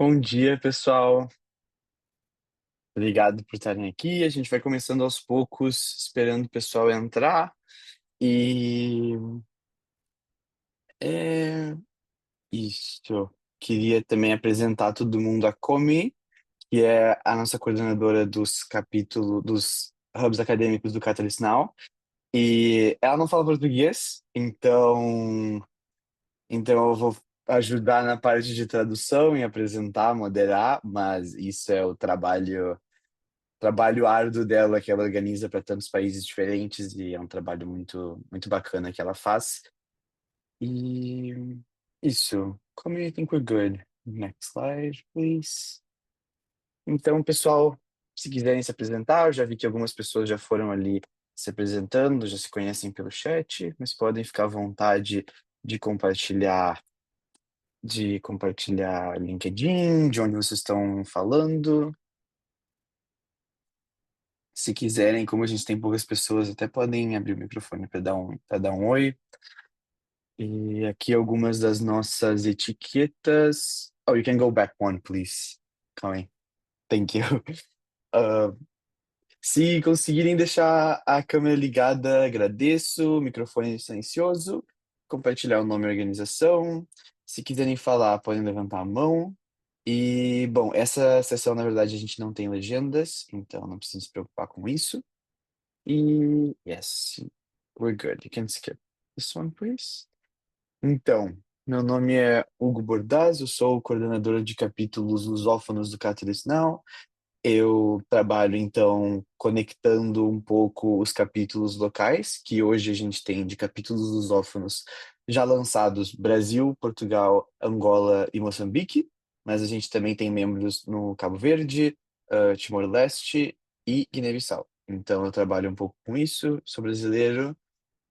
Bom dia, pessoal. Obrigado por estarem aqui. A gente vai começando aos poucos, esperando o pessoal entrar. E é isso. Queria também apresentar todo mundo a Comi, que é a nossa coordenadora dos capítulos, dos hubs acadêmicos do Catalyst Now. E ela não fala português, então eu vou ajudar na parte de tradução e apresentar, moderar, mas isso é o trabalho árduo dela que ela organiza para tantos países diferentes e é um trabalho muito muito bacana que ela faz. E isso. Como you think we're good? Next slide, please. Então, pessoal, se quiserem se apresentar, eu já vi que algumas pessoas já foram ali se apresentando, já se conhecem pelo chat, mas podem ficar à vontade de compartilhar LinkedIn, de onde vocês estão falando. Se quiserem, como a gente tem poucas pessoas, até podem abrir o microfone para dar um oi. E aqui algumas das nossas etiquetas. Oh, you can go back one, please. Calma aí. Thank you. Ah, se conseguirem deixar a câmera ligada, agradeço. Microfone silencioso. Compartilhar o nome e organização. Se quiserem falar, podem levantar a mão. E, bom, essa sessão, na verdade, a gente não tem legendas, então não precisa se preocupar com isso. E yes, we're good. You can skip this one, please. Então, meu nome é Hugo Bordaz, eu sou o coordenador de capítulos lusófonos do Catalyst Now. Eu trabalho, então, conectando um pouco os capítulos locais, que hoje a gente tem de capítulos lusófonos já lançados Brasil, Portugal, Angola e Moçambique, mas a gente também tem membros no Cabo Verde, Timor-Leste e Guiné-Bissau. Então, eu trabalho um pouco com isso, sou brasileiro,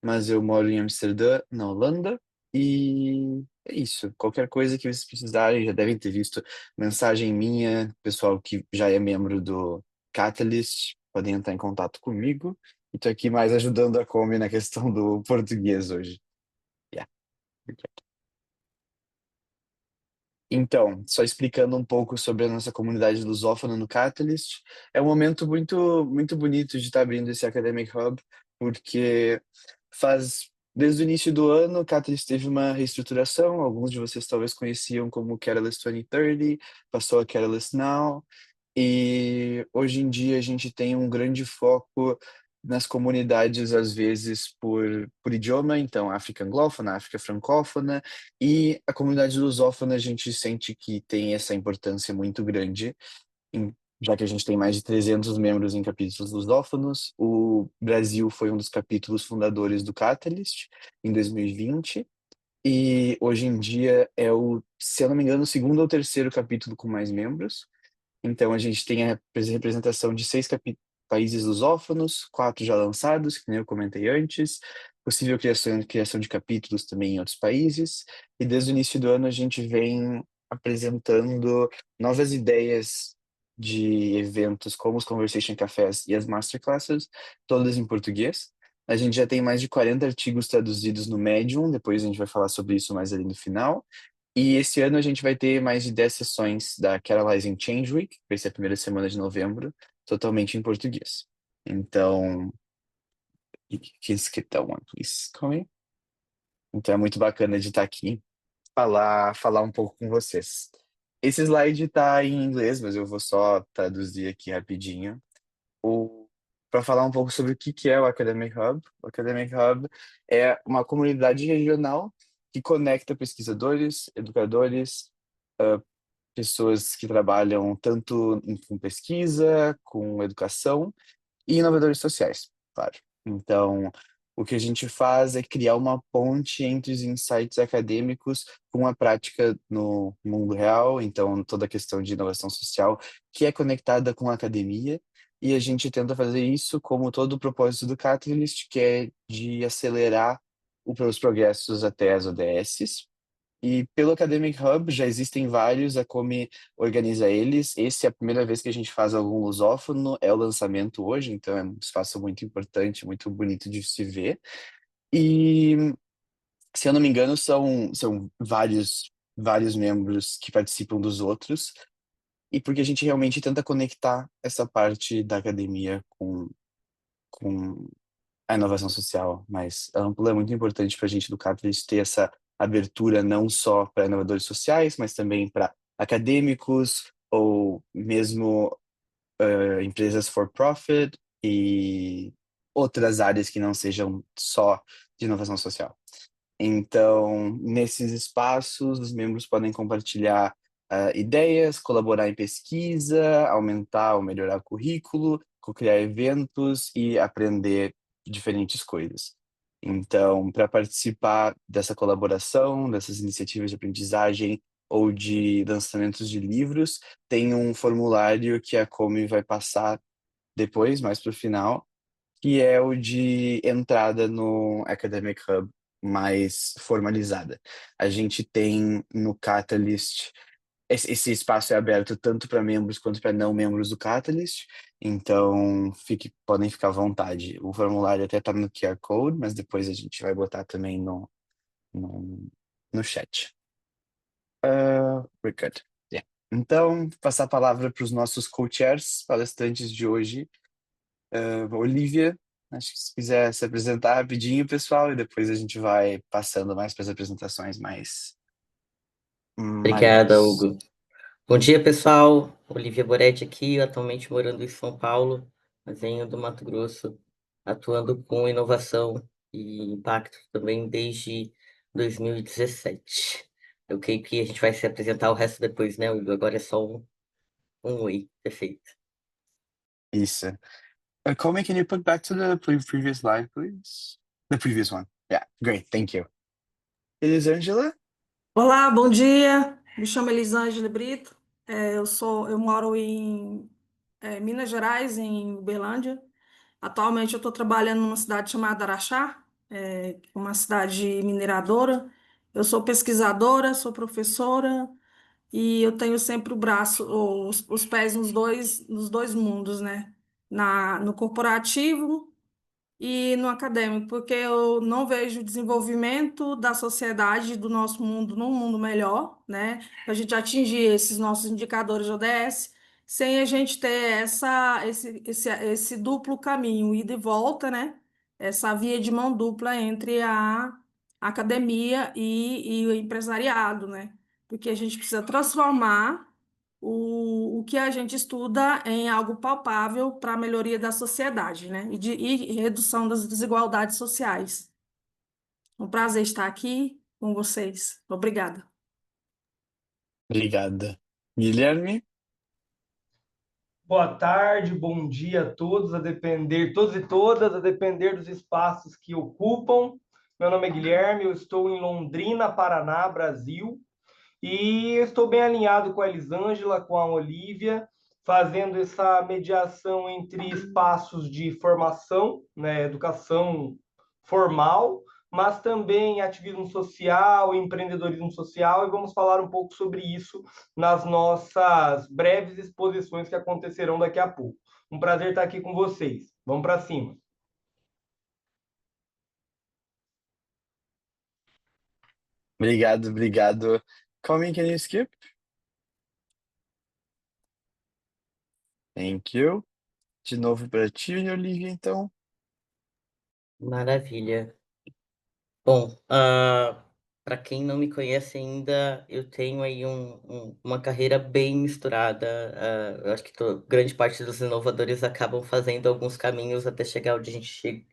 mas eu moro em Amsterdã, na Holanda, e é isso. Qualquer coisa que vocês precisarem, já devem ter visto mensagem minha, pessoal que já é membro do Catalyst, podem entrar em contato comigo. E tô aqui mais ajudando a Comi na questão do português hoje. Yeah. Então, só explicando um pouco sobre a nossa comunidade lusófona no Catalyst, é um momento muito, muito bonito de estar abrindo esse Academic Hub, porque desde o início do ano, o Catalyst teve uma reestruturação, alguns de vocês talvez conheciam como Catalyst 2030, passou a Catalyst Now, e hoje em dia a gente tem um grande foco nas comunidades, às vezes por idioma, então África anglófona, África francófona, e a comunidade lusófona a gente sente que tem essa importância muito grande, já que a gente tem mais de 300 membros em capítulos lusófonos. O Brasil foi um dos capítulos fundadores do Catalyst em 2020, e hoje em dia é se eu não me engano, o segundo ou terceiro capítulo com mais membros. Então, a gente tem a representação de seis países lusófonos, quatro já lançados, que nem eu comentei antes, possível criação de capítulos também em outros países, e desde o início do ano a gente vem apresentando novas ideias de eventos como os Conversation Cafés e as Masterclasses, todas em português. A gente já tem mais de 40 artigos traduzidos no Medium, depois a gente vai falar sobre isso mais ali no final. E esse ano a gente vai ter mais de 10 sessões da Catalyzing Change Week, que vai ser a primeira semana de novembro, totalmente em português. Então, can skip that one, please, Connie. Então é muito bacana de estar aqui, falar um pouco com vocês. Esse slide está em inglês, mas eu vou só traduzir aqui rapidinho. Para falar um pouco sobre o que é o Academic Hub. O Academic Hub é uma comunidade regional que conecta pesquisadores, educadores, pessoas que trabalham tanto com pesquisa, com educação e inovadores sociais, claro. Então, o que a gente faz é criar uma ponte entre os insights acadêmicos com a prática no mundo real, então toda a questão de inovação social que é conectada com a academia, e a gente tenta fazer isso como todo o propósito do Catalyst, que é de acelerar os progressos até as ODS. E pelo Academic Hub já existem vários, a Come organiza eles. Esse é a primeira vez que a gente faz algum lusófono, é o lançamento hoje, então é um espaço muito importante, muito bonito de se ver. E, se eu não me engano, são vários. vários membros que participam dos outros, e porque a gente realmente tenta conectar essa parte da academia com a inovação social mais ampla. É muito importante para a gente do Catalyst ter essa abertura não só para inovadores sociais, mas também para acadêmicos ou mesmo empresas for profit e outras áreas que não sejam só de inovação social. Então, nesses espaços, os membros podem compartilhar ideias, colaborar em pesquisa, aumentar ou melhorar o currículo, criar eventos e aprender diferentes coisas. Então, para participar dessa colaboração, dessas iniciativas de aprendizagem ou de lançamentos de livros, tem um formulário que a Comi vai passar depois, mais para o final, que é o de entrada no Academic Hub mais formalizada. A gente tem no Catalyst, esse espaço é aberto tanto para membros quanto para não membros do Catalyst, então podem ficar à vontade. O formulário até está no QR Code, mas depois a gente vai botar também no, no chat. We're good. Yeah. Então, passar a palavra para os nossos co-chairs, palestrantes de hoje. Olivia, acho que se quiser se apresentar rapidinho, pessoal, e depois a gente vai passando mais para as apresentações mais Obrigada, maiores. Hugo. Bom dia, pessoal. Olivia Boretti aqui, atualmente morando em São Paulo, mas venho do Mato Grosso, atuando com inovação e impacto também desde 2017. Eu creio que a gente vai se apresentar o resto depois, né, Hugo? Agora é só um oi. Perfeito. Isso. Colby, can you put back to the previous slide, please? The previous one. Yeah, great, thank you. Elisângela? Olá, bom dia. Me chamo Elisângela Brito. Eu moro em Minas Gerais, em Uberlândia. Atualmente eu estou trabalhando numa cidade chamada Araxá, uma cidade mineradora. Eu sou pesquisadora, sou professora e eu tenho sempre o braço, os pés nos dois mundos, né? No corporativo e no acadêmico, porque eu não vejo o desenvolvimento da sociedade, do nosso mundo, num mundo melhor, né? Para a gente atingir esses nossos indicadores de ODS, sem a gente ter esse duplo caminho, ida e volta, né? Essa via de mão dupla entre a academia e o empresariado, né? Porque a gente precisa transformar o que a gente estuda em algo palpável para a melhoria da sociedade, né? E redução das desigualdades sociais. Um prazer estar aqui com vocês. Obrigada. Obrigada. Guilherme? Boa tarde, bom dia a todos, a depender, todos e todas, a depender dos espaços que ocupam. Meu nome é Guilherme, eu estou em Londrina, Paraná, Brasil, e estou bem alinhado com a Elisângela, com a Olivia, fazendo essa mediação entre espaços de formação, né, educação formal, mas também ativismo social, empreendedorismo social, e vamos falar um pouco sobre isso nas nossas breves exposições que acontecerão daqui a pouco. Um prazer estar aqui com vocês. Vamos para cima. Obrigado, obrigado. Colby, can you skip? Thank you. De novo para ti, Olivia, então. Maravilha. Bom, para quem não me conhece ainda, eu tenho aí uma carreira bem misturada. Eu acho que grande parte dos inovadores acabam fazendo alguns caminhos até chegar onde a gente chega,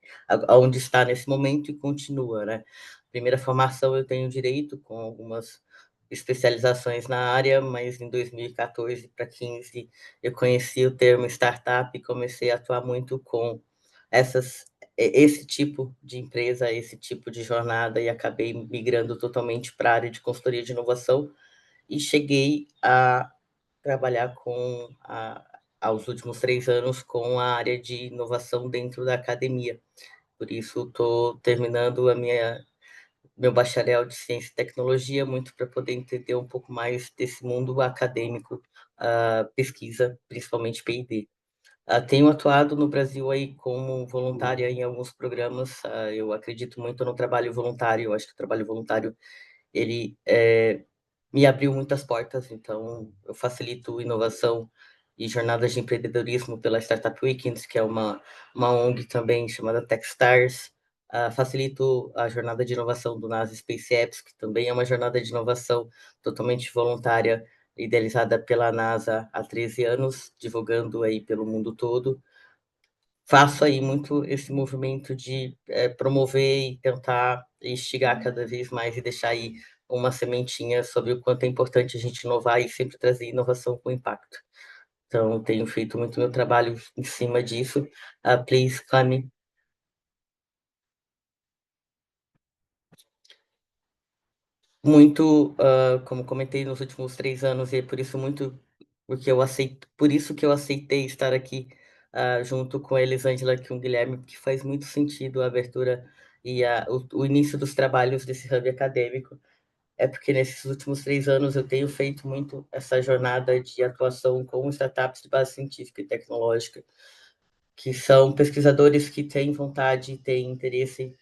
aonde está nesse momento e continua, né? Primeira formação eu tenho direito, com algumas especializações na área, mas em 2014 para 15 eu conheci o termo startup e comecei a atuar muito com esse tipo de empresa, esse tipo de jornada, e acabei migrando totalmente para a área de consultoria de inovação e cheguei a trabalhar aos últimos 3 anos com a área de inovação dentro da academia. Por isso, estou terminando meu bacharel de ciência e tecnologia, muito para poder entender um pouco mais desse mundo acadêmico, pesquisa, principalmente P&D. Tenho atuado no Brasil aí como voluntária em alguns programas. Eu acredito muito no trabalho voluntário. Eu acho que o trabalho voluntário ele é me abriu muitas portas. Então, eu facilito inovação e jornadas de empreendedorismo pela Startup Weekends, que é uma ONG também chamada Techstars. Facilito a jornada de inovação do NASA Space Apps, que também é uma jornada de inovação totalmente voluntária, idealizada pela NASA há 13 anos, divulgando aí pelo mundo todo. Faço aí muito esse movimento de promover e tentar instigar cada vez mais e deixar aí uma sementinha sobre o quanto é importante a gente inovar e sempre trazer inovação com impacto. Então, tenho feito muito meu trabalho em cima disso. Please, Cami. Muito, como comentei nos últimos 3 anos, e é por isso por isso que eu aceitei estar aqui junto com a Elisângela e com o Guilherme, porque faz muito sentido a abertura e o início dos trabalhos desse hub acadêmico. É porque nesses últimos 3 anos eu tenho feito muito essa jornada de atuação com startups de base científica e tecnológica, que são pesquisadores que têm vontade, têm interesse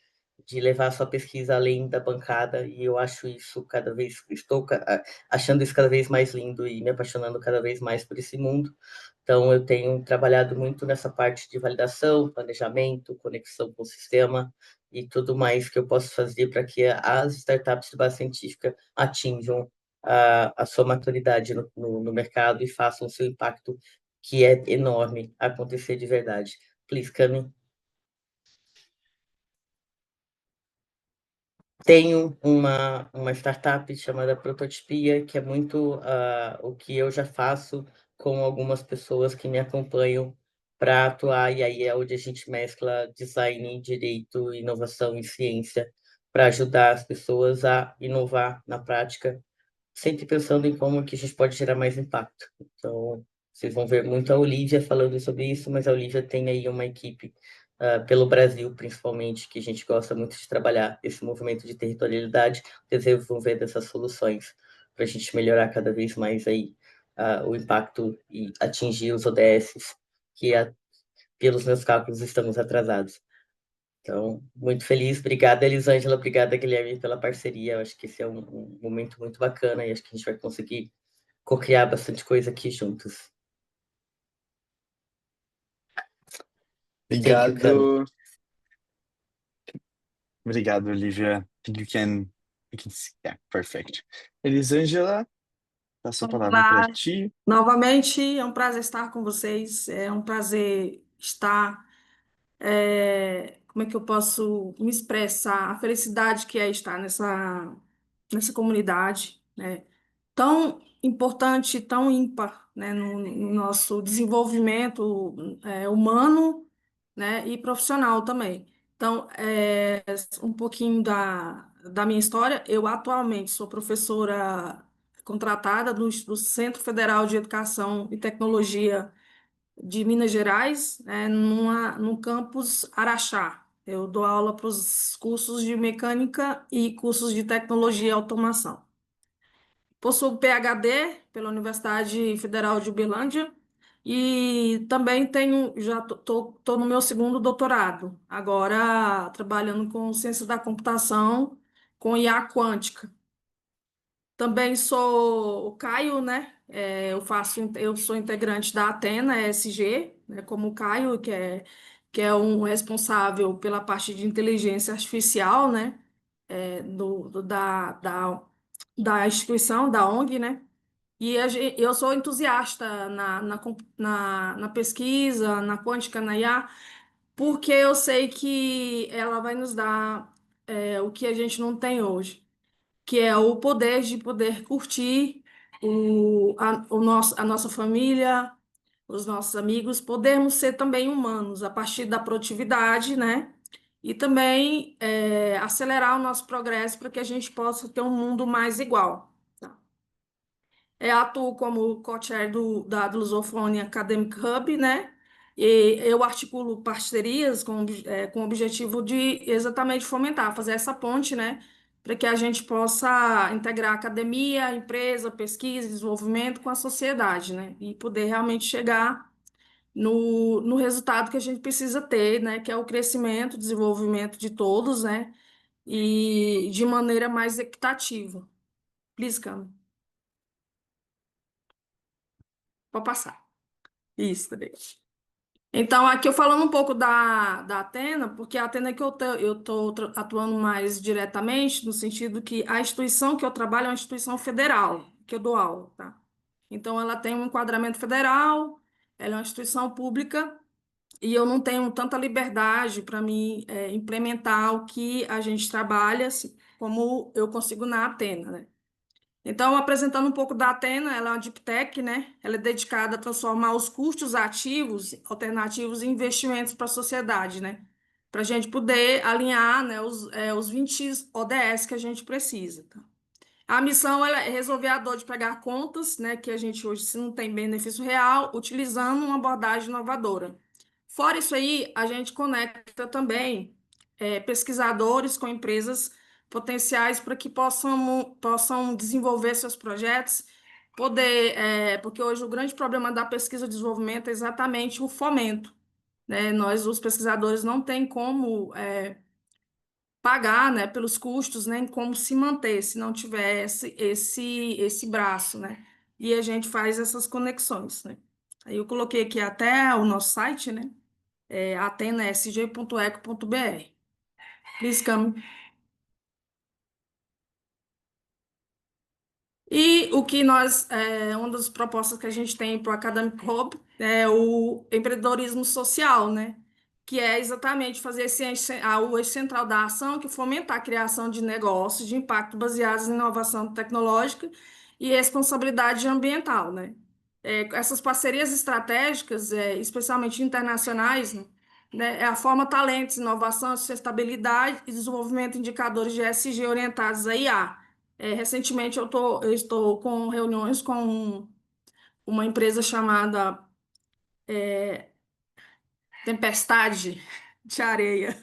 de levar sua pesquisa além da bancada, e eu acho isso estou achando isso cada vez mais lindo e me apaixonando cada vez mais por esse mundo. Então, eu tenho trabalhado muito nessa parte de validação, planejamento, conexão com o sistema e tudo mais que eu posso fazer para que as startups de base científica atinjam a sua maturidade no mercado e façam o seu impacto, que é enorme, acontecer de verdade. Please, Cami. Tenho uma startup chamada Prototipia, que é muito o que eu já faço com algumas pessoas que me acompanham para atuar, e aí é onde a gente mescla design, direito, inovação e ciência para ajudar as pessoas a inovar na prática, sempre pensando em como que a gente pode gerar mais impacto. Então, vocês vão ver muito a Olivia falando sobre isso, mas a Olivia tem aí uma equipe pelo Brasil, principalmente, que a gente gosta muito de trabalhar esse movimento de territorialidade, desenvolver dessas soluções para a gente melhorar cada vez mais aí o impacto e atingir os ODSs, que pelos meus cálculos estamos atrasados. Então, muito feliz. Obrigada, Elisângela. Obrigada, Guilherme, pela parceria. Eu acho que esse é um momento muito bacana e acho que a gente vai conseguir co-criar bastante coisa aqui juntos. Thank you, Cami. Obrigado. Obrigado, Olivia. I think yeah, perfect. Elisângela, passo a palavra para Olá, ti. novamente é um prazer estar com vocês, é um prazer estar, como é que eu posso me expressar, a felicidade que é estar nessa comunidade, né? Tão importante, tão ímpar, né, no nosso desenvolvimento humano, né, e profissional também. Então, um pouquinho da minha história. Eu atualmente sou professora contratada do Centro Federal de Educação e Tecnologia de Minas Gerais, né, no campus Araxá. Eu dou aula para os cursos de mecânica e cursos de tecnologia e automação. Possuo PhD pela Universidade Federal de Uberlândia e também já estou no meu segundo doutorado, agora trabalhando com ciência da computação, com IA quântica. Também sou o Caio, né? Eu sou integrante da Atena ESG, né? Como o Caio, que é um responsável pela parte de inteligência artificial, né? Da instituição, da ONG, né? E eu sou entusiasta na pesquisa, na quântica, na IA, porque eu sei que ela vai nos dar o que a gente não tem hoje, que é o poder de poder curtir a nossa família, os nossos amigos, podermos ser também humanos a partir da produtividade, né? E também acelerar o nosso progresso para que a gente possa ter um mundo mais igual. Tá? Atuo como co-chair da Lusofone Academic Hub, né? E eu articulo parcerias com o objetivo de exatamente fomentar, fazer essa ponte, né? Para que a gente possa integrar a academia, a empresa, pesquisa, desenvolvimento com a sociedade, né? E poder realmente chegar no resultado que a gente precisa ter, né? Que é o crescimento, desenvolvimento de todos, né? E de maneira mais equitativa. Please, Cam. Pode passar. Isso, também. Então, aqui eu falando um pouco da Atena, porque a Atena é que eu estou atuando mais diretamente, no sentido que a instituição que eu trabalho é uma instituição federal, que eu dou aula, tá? Então, ela tem um enquadramento federal, ela é uma instituição pública, e eu não tenho tanta liberdade para me implementar o que a gente trabalha, assim, como eu consigo na Atena, né? Então, apresentando um pouco da Atena, ela é uma deep tech, né? Ela é dedicada a transformar os custos ativos, alternativos em investimentos para a sociedade, né? Para a gente poder alinhar, né, os 20 ODS que a gente precisa, tá? A missão ela é resolver a dor de pagar contas, né, que a gente hoje se não tem benefício real, utilizando uma abordagem inovadora. Fora isso aí, a gente conecta também pesquisadores com empresas potenciais para que possam desenvolver seus projetos, porque hoje o grande problema da pesquisa e desenvolvimento é exatamente o fomento, né? Nós, os pesquisadores, não tem como pagar, né, pelos custos, nem como se manter se não tiver esse braço, né? E a gente faz essas conexões, né? Aí eu coloquei aqui até o nosso site, né? atenasg.eco.br. Please come. E o que uma das propostas que a gente tem para o Academic Hub é o empreendedorismo social, né? Que é exatamente fazer o eixo central da ação, que fomenta a criação de negócios de impacto baseados em inovação tecnológica e responsabilidade ambiental, né? Essas parcerias estratégicas, especialmente internacionais, né, é a forma talentos, inovação, sustentabilidade e desenvolvimento de indicadores de ESG orientados a IA. Recentemente eu estou com reuniões com uma empresa chamada Tempestade de Areia,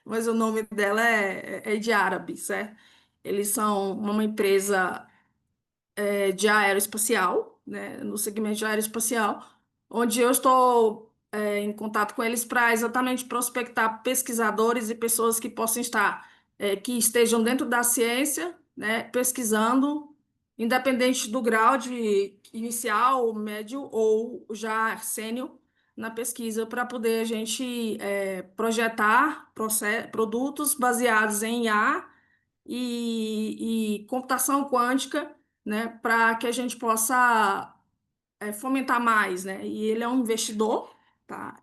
mas o nome dela é de árabe, certo? Eles são uma empresa de aeroespacial, né, no segmento de aeroespacial, onde eu estou em contato com eles para exatamente prospectar pesquisadores e pessoas que possam estar, que estejam dentro da ciência, né, pesquisando, independente do grau de inicial, médio ou já sênior na pesquisa, para poder a gente projetar produtos baseados em IA e computação quântica, né, para que a gente possa fomentar mais, né? E ele é um investidor, tá?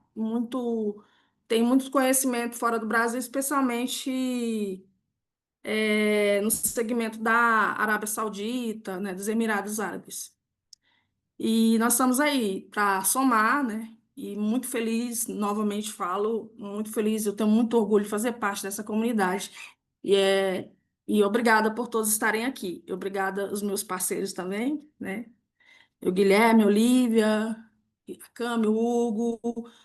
Tem muito conhecimento fora do Brasil, especialmente no segmento da Arábia Saudita, né, dos Emirados Árabes. E nós estamos aí para somar, né? E muito feliz, novamente falo, muito feliz, eu tenho muito orgulho de fazer parte dessa comunidade. E, é, e obrigada por todos estarem aqui. E obrigada aos meus parceiros também, né? O Guilherme, a Olívia, a Cami, o Hugo,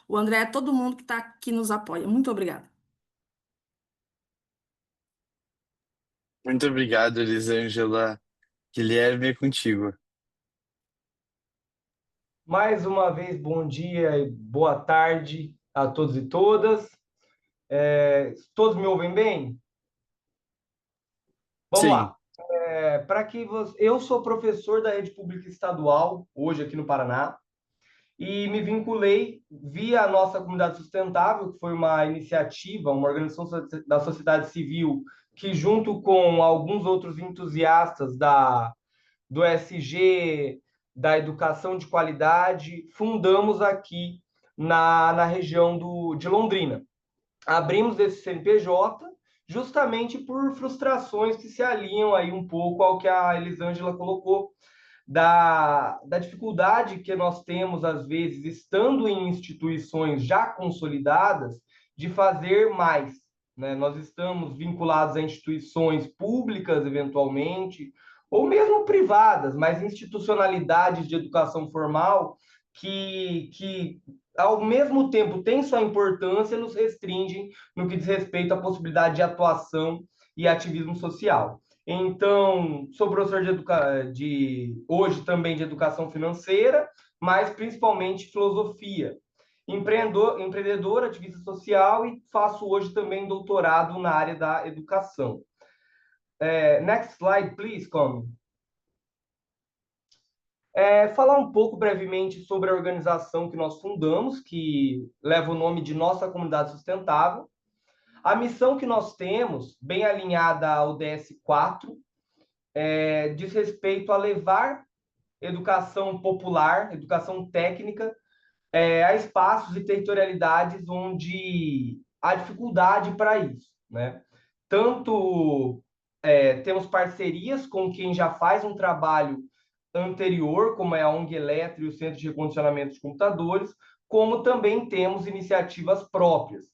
o André, todo mundo que está aqui nos apoia. Muito obrigada. Muito obrigado, Elisângela. Guilherme, é contigo. Mais uma vez, bom dia e boa tarde a todos e todas. Todos me ouvem bem? Vamos Sim, lá. Eu sou professor da rede pública estadual, hoje aqui no Paraná, e me vinculei via a nossa comunidade sustentável, que foi uma iniciativa, uma organização da sociedade civil, que junto com alguns outros entusiastas do ESG, da educação de qualidade, fundamos aqui na região de Londrina. Abrimos esse CNPJ justamente por frustrações que se alinham aí um pouco ao que a Elisângela colocou, da dificuldade que nós temos, às vezes, estando em instituições já consolidadas, de fazer mais. Né? Nós estamos vinculados a instituições públicas, eventualmente, ou mesmo privadas, mas institucionalidades de educação formal que ao mesmo tempo têm sua importância, nos restringem no que diz respeito à possibilidade de atuação e ativismo social. Então, sou professor hoje também de educação financeira, mas principalmente filosofia. Empreendedor, ativista social e faço hoje também doutorado na área da educação. Next slide, please, Come. Falar um pouco brevemente sobre a organização que nós fundamos, que leva o nome de Nossa Comunidade Sustentável. A missão que nós temos, bem alinhada ao DS4, diz respeito a levar educação popular, educação técnica, a espaços e territorialidades onde há dificuldade para isso, né? Tanto temos parcerias com quem já faz um trabalho anterior, como é a ONG Eletro e o Centro de Recondicionamento de Computadores, como também temos iniciativas próprias.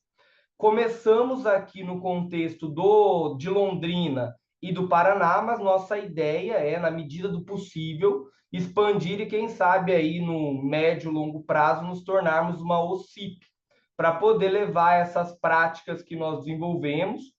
Começamos aqui no contexto de Londrina e do Paraná, mas nossa ideia é, na medida do possível, expandir e, quem sabe, aí no médio e longo prazo, nos tornarmos uma OCIP, para poder levar essas práticas que nós desenvolvemos,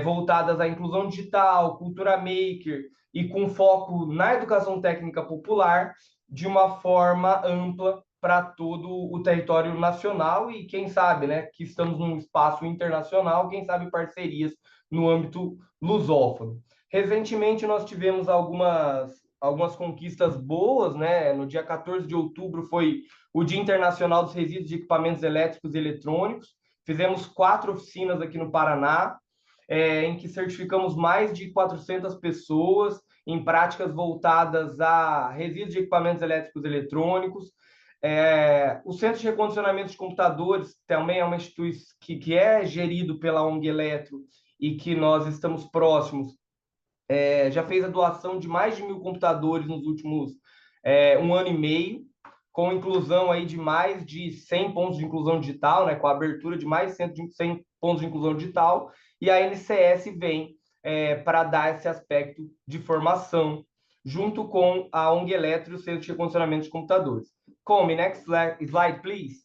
voltadas à inclusão digital, cultura maker e com foco na educação técnica popular, de uma forma ampla para todo o território nacional e, quem sabe, né, que estamos num espaço internacional, quem sabe parcerias no âmbito lusófono. Recentemente, nós tivemos algumas conquistas boas, né? No dia 14 de outubro foi o Dia Internacional dos Resíduos de Equipamentos Elétricos e Eletrônicos. Fizemos 4 oficinas aqui no Paraná, em que certificamos mais de 400 pessoas em práticas voltadas a resíduos de equipamentos elétricos e eletrônicos. O Centro de Recondicionamento de Computadores também é uma instituição que é gerido pela ONG Eletro e que nós estamos próximos. Já fez a doação de mais de 1.000 computadores nos últimos 1 ano e meio, com inclusão aí de mais de 100 pontos de inclusão digital, né, com a abertura de mais de 100 pontos de inclusão digital, e a NCS vem para dar esse aspecto de formação, junto com a ONG Eletro e o Centro de Recondicionamento de Computadores. Come, next slide, please.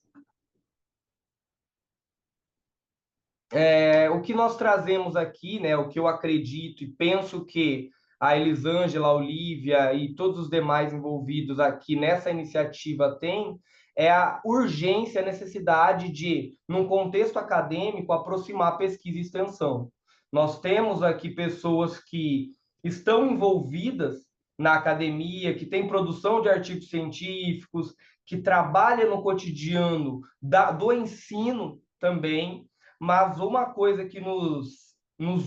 O que nós trazemos aqui, né, o que eu acredito e penso que a Elisângela, a Olívia e todos os demais envolvidos aqui nessa iniciativa têm, é a urgência, a necessidade de, num contexto acadêmico, aproximar pesquisa e extensão. Nós temos aqui pessoas que estão envolvidas na academia, que têm produção de artigos científicos, que trabalham no cotidiano do ensino também, mas uma coisa que nos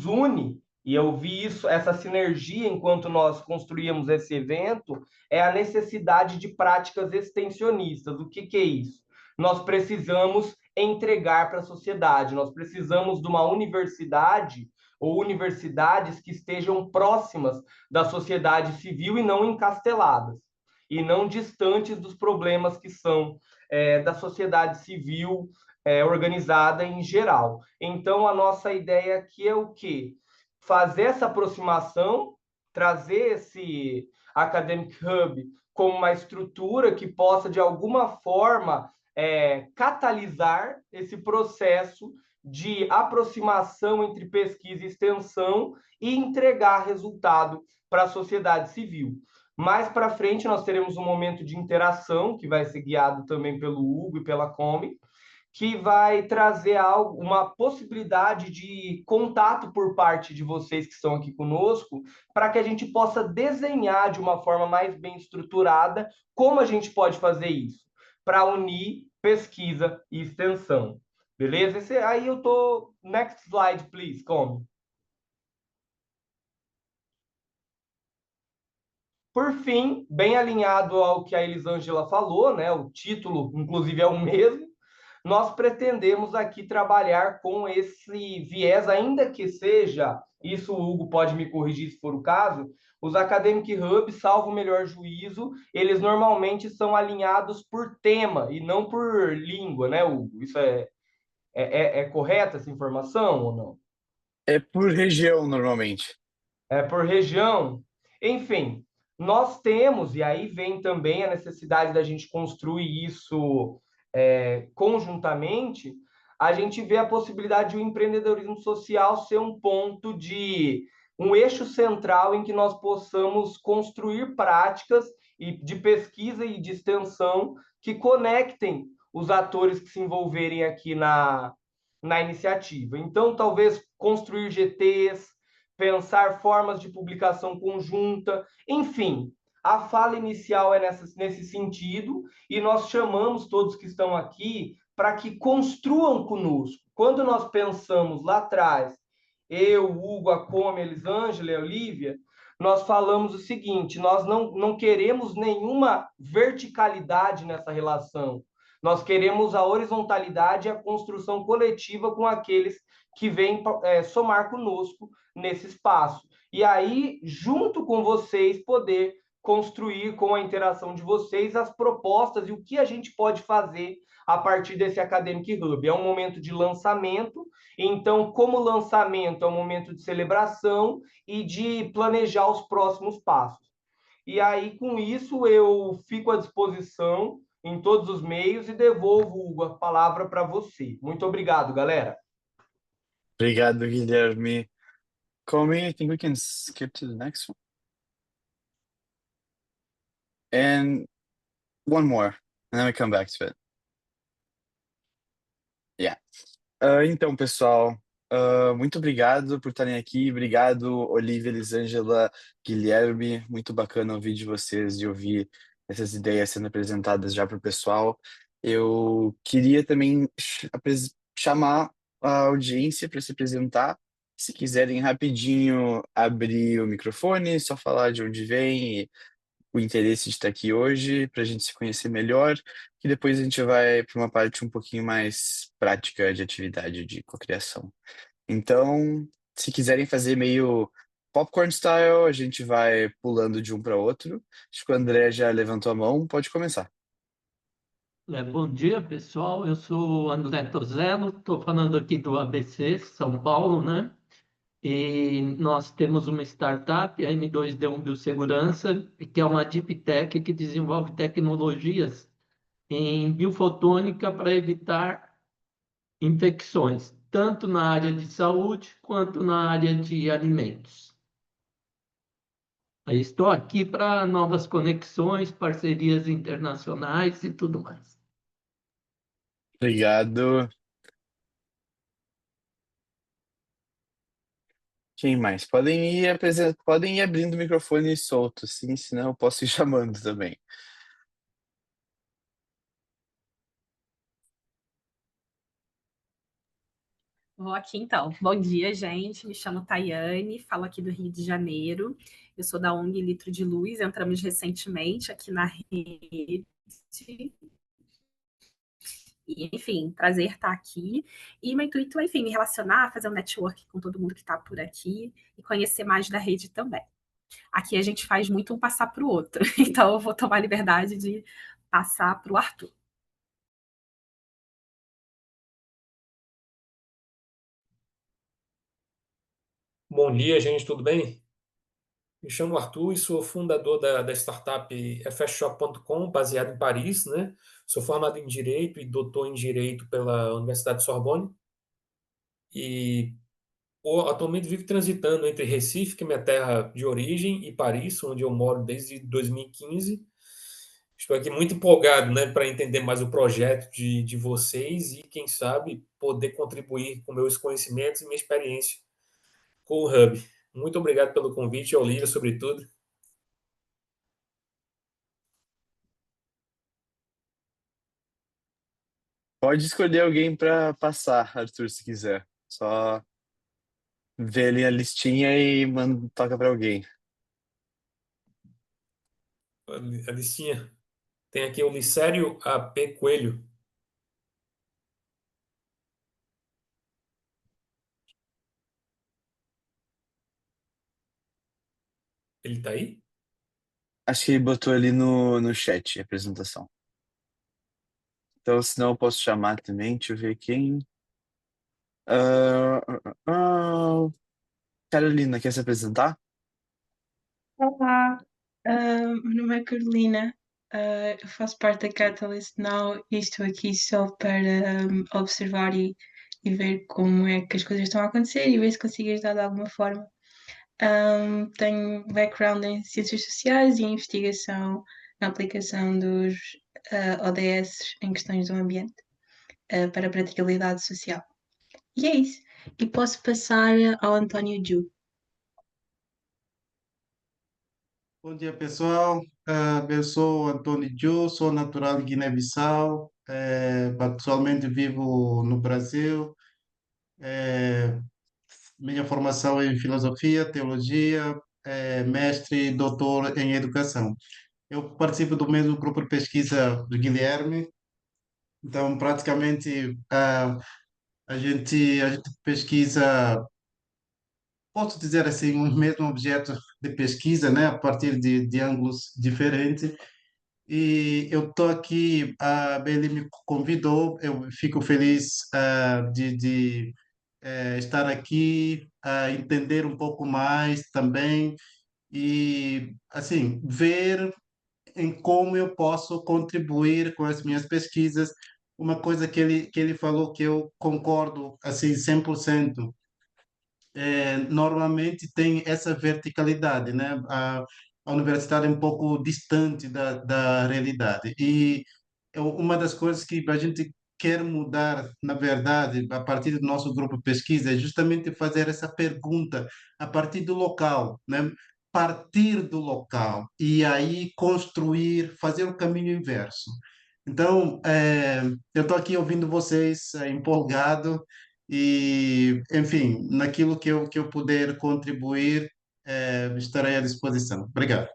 une, e eu vi isso, essa sinergia enquanto nós construíamos esse evento, é a necessidade de práticas extensionistas. O que é isso? Nós precisamos entregar para a sociedade, nós precisamos de uma universidade ou universidades que estejam próximas da sociedade civil e não encasteladas, e não distantes dos problemas que são da sociedade civil organizada em geral. Então, a nossa ideia aqui é o quê? Fazer essa aproximação, trazer esse Academic Hub como uma estrutura que possa, de alguma forma, catalisar esse processo de aproximação entre pesquisa e extensão e entregar resultado para a sociedade civil. Mais para frente, nós teremos um momento de interação, que vai ser guiado também pelo Hugo e pela Come, que vai trazer uma possibilidade de contato por parte de vocês que estão aqui conosco, para que a gente possa desenhar de uma forma mais bem estruturada como a gente pode fazer isso, para unir pesquisa e extensão. Beleza? Aí eu tô... Next slide, please, Come. Por fim, bem alinhado ao que a Elisângela falou, né? O título, inclusive, é o mesmo. Nós pretendemos aqui trabalhar com esse viés, ainda que seja, isso o Hugo pode me corrigir se for o caso, os Academic Hubs, salvo o melhor juízo, eles normalmente são alinhados por tema e não por língua, né, Hugo? Isso é correta essa informação ou não? É por região, normalmente. Por região. Enfim, nós temos, e aí vem também a necessidade da gente construir isso conjuntamente, a gente vê a possibilidade de o empreendedorismo social ser um eixo central em que nós possamos construir práticas de pesquisa e de extensão que conectem os atores que se envolverem aqui na iniciativa. Então, talvez construir GTs, pensar formas de publicação conjunta, enfim, A fala inicial é nesse sentido, e nós chamamos todos que estão aqui para que construam conosco. Quando nós pensamos lá atrás, eu, Hugo, a Come, a Elisângela e a Olivia, nós falamos o seguinte: nós não queremos nenhuma verticalidade nessa relação. Nós queremos a horizontalidade e a construção coletiva com aqueles que vêm somar conosco nesse espaço. E aí, junto com vocês, poder construir com a interação de vocês as propostas e o que a gente pode fazer a partir desse Academic Hub. É um momento de lançamento, então, como lançamento, é um momento de celebração e de planejar os próximos passos. E aí, com isso, eu fico à disposição em todos os meios e devolvo, Hugo, a palavra para você. Muito obrigado, galera. Obrigado, Guilherme. Comey, I think we can skip to the next one. And one more, and then we come back to it. Yeah. Então, pessoal, muito obrigado por estarem aqui. Obrigado, Olivia, Elisângela, Guilherme. Muito bacana ouvir de vocês e ouvir essas ideias sendo apresentadas já para o pessoal. Eu queria também chamar a audiência para se apresentar. Se quiserem rapidinho abrir o microfone, só falar de onde vem e o interesse de estar aqui hoje, para a gente se conhecer melhor, e depois a gente vai para uma parte um pouquinho mais prática de atividade de cocriação. Então, se quiserem fazer meio popcorn style, a gente vai pulando de um para outro. Acho que o André já levantou a mão, pode começar. Bom dia, pessoal. Eu sou André Tozello, estou falando aqui do ABC, São Paulo, né? E nós temos uma startup, a M2D1 Biossegurança, que é uma deep tech que desenvolve tecnologias em biofotônica para evitar infecções, tanto na área de saúde quanto na área de alimentos. Estou aqui para novas conexões, parcerias internacionais e tudo mais. Obrigado. Quem mais? Podem ir abrindo o microfone solto, sim, senão eu posso ir chamando também. Vou aqui então. Bom dia, gente. Me chamo Tayane, falo aqui do Rio de Janeiro. Eu sou da ONG Litro de Luz, entramos recentemente aqui na rede. E, enfim, prazer estar aqui. E meu intuito é, enfim, me relacionar, fazer um network com todo mundo que está por aqui e conhecer mais da rede também. Aqui a gente faz muito um passar para o outro, então eu vou tomar a liberdade de passar para o Arthur. Bom dia, gente, tudo bem? Me chamo Arthur e sou fundador da startup fshop.com, baseado em Paris, né? Sou formado em Direito e doutor em Direito pela Universidade de Sorbonne. E atualmente vivo transitando entre Recife, que é minha terra de origem, e Paris, onde eu moro desde 2015. Estou aqui muito empolgado, né, para entender mais o projeto de vocês e, quem sabe, poder contribuir com meus conhecimentos e minha experiência com o Hub. Muito obrigado pelo convite, Olivia, sobretudo. Pode escolher alguém para passar, Arthur, se quiser. Só vê ali a listinha e toca para alguém. A listinha. Tem aqui o Licério AP Coelho. Ele tá aí? Acho que ele botou ali no chat a apresentação. Então, senão eu posso chamar também. Deixa eu ver quem. Carolina, quer se apresentar? Olá, meu nome é Carolina, eu faço parte da Catalyst Now e estou aqui só para observar e ver como é que as coisas estão a acontecer e ver se consigo ajudar de alguma forma. Tenho background em ciências sociais e investigação na aplicação dos ODS em questões do ambiente para a praticabilidade social. E é isso. E posso passar ao António Ju. Bom dia, pessoal. Eu sou Antônio Jô, sou natural de Guiné-Bissau, atualmente vivo no Brasil. Eh, Minha formação é em filosofia, teologia, mestre e doutor em educação. Eu participo do mesmo grupo de pesquisa do Guilherme, então praticamente a gente pesquisa, posso dizer assim, um mesmo objeto de pesquisa, né, a partir de ângulos diferentes. E eu estou aqui, ele me convidou, eu fico feliz de estar aqui, entender um pouco mais também e, assim, ver em como eu posso contribuir com as minhas pesquisas. Uma coisa que ele falou que eu concordo, assim, 100%, normalmente tem essa verticalidade, né? A universidade é um pouco distante da realidade. E uma das coisas que a gente quer mudar, na verdade, a partir do nosso grupo de pesquisa, é justamente fazer essa pergunta a partir do local, né? Partir do local e aí construir, fazer o caminho inverso. Então, eu estou aqui ouvindo vocês, empolgado, e, enfim, naquilo que eu puder contribuir, estarei à disposição. Obrigado.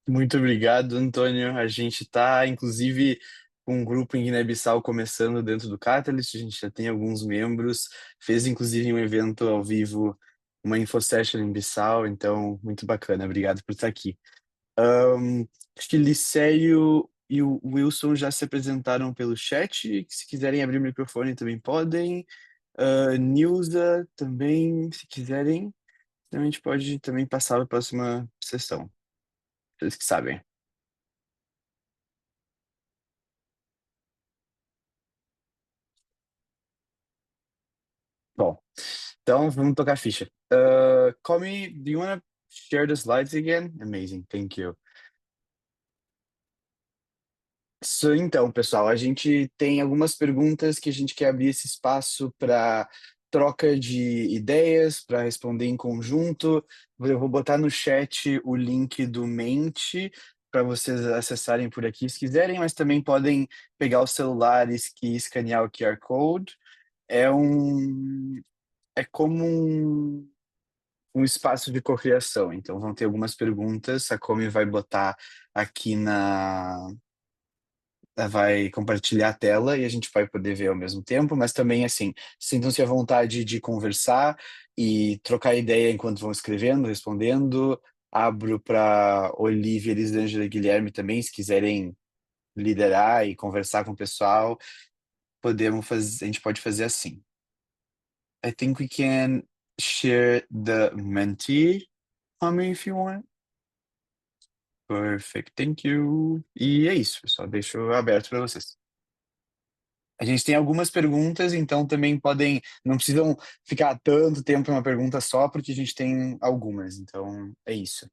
Muito obrigado, Antônio. A gente está, inclusive, com um grupo em Guiné-Bissau começando dentro do Catalyst. A gente já tem alguns membros. Fez, inclusive, um evento ao vivo, uma infosession em Bissau. Então, muito bacana. Obrigado por estar aqui. Acho que Licéio e o Wilson já se apresentaram pelo chat. Se quiserem abrir o microfone, também podem. Nilza também, se quiserem. Então, a gente pode também passar para a próxima sessão. Vocês que sabem. Bom, então vamos tocar a ficha. Comi, do you want to share the slides again? Amazing, thank you. Então, pessoal, a gente tem algumas perguntas que a gente quer abrir esse espaço para troca de ideias, para responder em conjunto. Eu vou botar no chat o link do Mente para vocês acessarem por aqui se quiserem, mas também podem pegar os celulares e escanear o QR Code. É como um espaço de cocriação. Então, vão ter algumas perguntas. A Comi vai botar aqui vai compartilhar a tela e a gente vai poder ver ao mesmo tempo, mas também, assim, sintam-se à vontade de conversar e trocar ideia enquanto vão escrevendo, respondendo. Abro para Olivia, Elisângela e Guilherme também, se quiserem liderar e conversar com o pessoal, a gente pode fazer assim. I think we can share the Menti, Tommy, if you want. Perfect, thank you. E é isso, pessoal. Deixo aberto para vocês. A gente tem algumas perguntas, então também não precisam ficar tanto tempo em uma pergunta só, porque a gente tem algumas. Então é isso.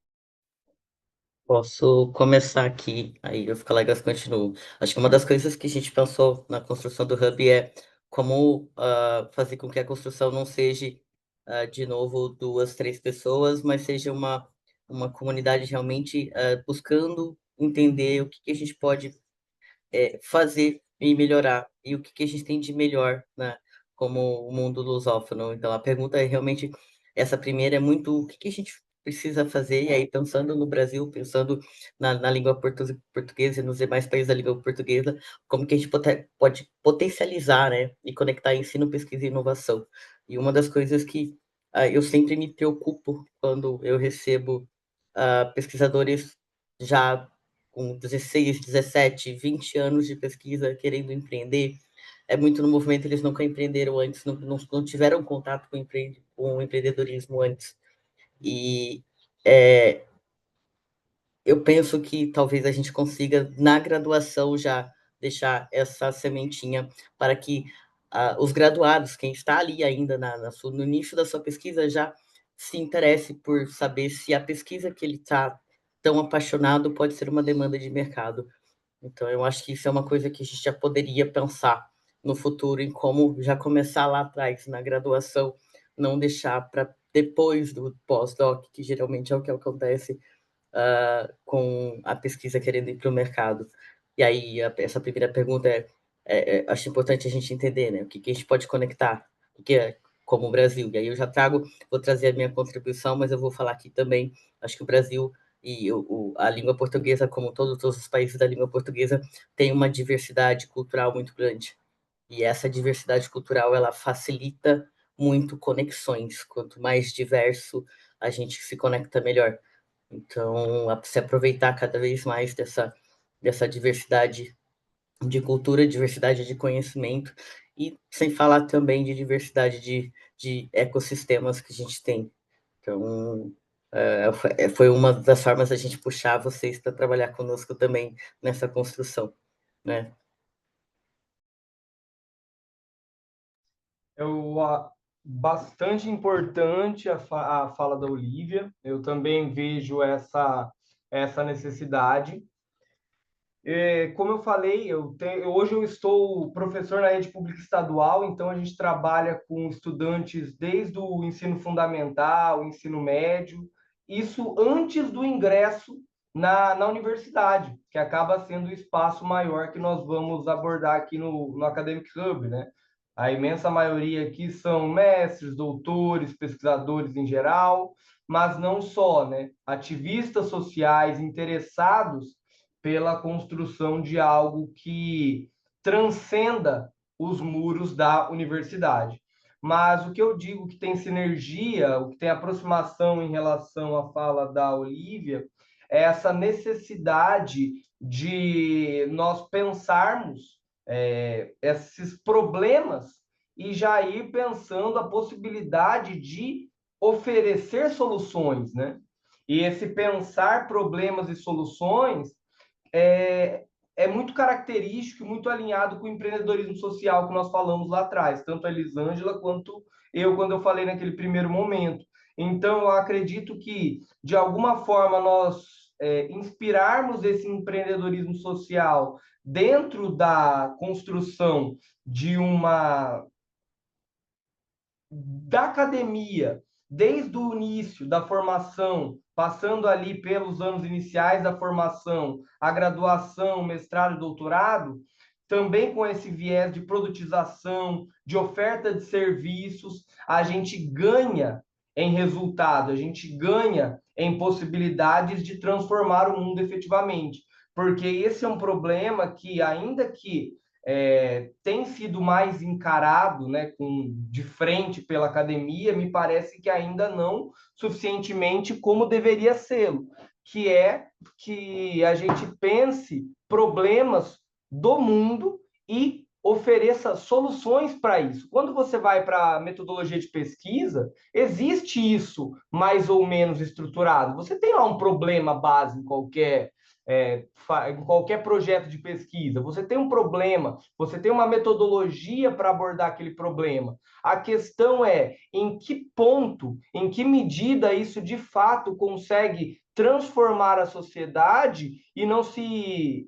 Posso começar aqui, aí eu fico legal se continuo. Acho que uma das coisas que a gente pensou na construção do Hub é como fazer com que a construção não seja, de novo, 2, 3 pessoas, mas seja uma comunidade realmente buscando entender o que a gente pode fazer e melhorar, e o que a gente tem de melhor, né, como o mundo lusófono. Então, a pergunta é realmente, essa primeira é muito, o que a gente precisa fazer, e aí pensando no Brasil, pensando na língua portuguesa e nos demais países da língua portuguesa, como que a gente pode potencializar, né, e conectar ensino, pesquisa e inovação. E uma das coisas que eu sempre me preocupo quando eu recebo pesquisadores já com 16, 17, 20 anos de pesquisa querendo empreender, é muito no movimento, eles nunca empreenderam antes, não tiveram contato com o empreendedorismo antes. E eu penso que talvez a gente consiga, na graduação, já deixar essa sementinha para que os graduados, quem está ali ainda no início da sua pesquisa, já se interesse por saber se a pesquisa que ele está tão apaixonado pode ser uma demanda de mercado. Então, eu acho que isso é uma coisa que a gente já poderia pensar no futuro, em como já começar lá atrás, na graduação, não deixar para depois do pós-doc, que geralmente é o que acontece com a pesquisa querendo ir para o mercado. E aí, essa primeira pergunta acho importante a gente entender, né? O que a gente pode conectar, o que é como o Brasil. E aí eu vou trazer a minha contribuição, mas eu vou falar aqui também, acho que o Brasil e a língua portuguesa, como todos os países da língua portuguesa, tem uma diversidade cultural muito grande. E essa diversidade cultural, ela facilita muito conexões. Quanto mais diverso a gente se conecta, melhor. Então, se aproveitar cada vez mais dessa diversidade de cultura, diversidade de conhecimento, e sem falar também de diversidade de ecossistemas que a gente tem. Então, foi uma das formas da gente puxar vocês para trabalhar conosco também nessa construção, né? Bastante importante a fala da Olivia. Eu também vejo essa necessidade. Como eu falei, hoje eu estou professor na rede pública estadual, então a gente trabalha com estudantes desde o ensino fundamental, ensino médio, isso antes do ingresso na universidade, que acaba sendo o espaço maior que nós vamos abordar aqui no Academic Hub, né? A imensa maioria aqui são mestres, doutores, pesquisadores em geral, mas não só, né? Ativistas sociais interessados pela construção de algo que transcenda os muros da universidade. Mas o que eu digo que tem sinergia, o que tem aproximação em relação à fala da Olivia, é essa necessidade de nós pensarmos esses problemas e já ir pensando a possibilidade de oferecer soluções, né? E esse pensar problemas e soluções é muito característico e muito alinhado com o empreendedorismo social que nós falamos lá atrás, tanto a Elisângela quanto eu, quando eu falei naquele primeiro momento. Então, eu acredito que, de alguma forma, nós inspirarmos esse empreendedorismo social dentro da construção da academia, desde o início da formação, passando ali pelos anos iniciais da formação, a graduação, mestrado e doutorado, também com esse viés de produtização, de oferta de serviços, a gente ganha em resultado, a gente ganha em possibilidades de transformar o mundo efetivamente. Porque esse é um problema que, ainda que tem sido mais encarado, né, de frente pela academia, me parece que ainda não suficientemente como deveria ser, que é que a gente pense problemas do mundo e ofereça soluções para isso. Quando você vai para a metodologia de pesquisa, existe isso mais ou menos estruturado. Você tem lá um problema base em qualquer projeto de pesquisa, você tem um problema, você tem uma metodologia para abordar aquele problema. A questão é em que ponto, em que medida isso de fato consegue transformar a sociedade e não se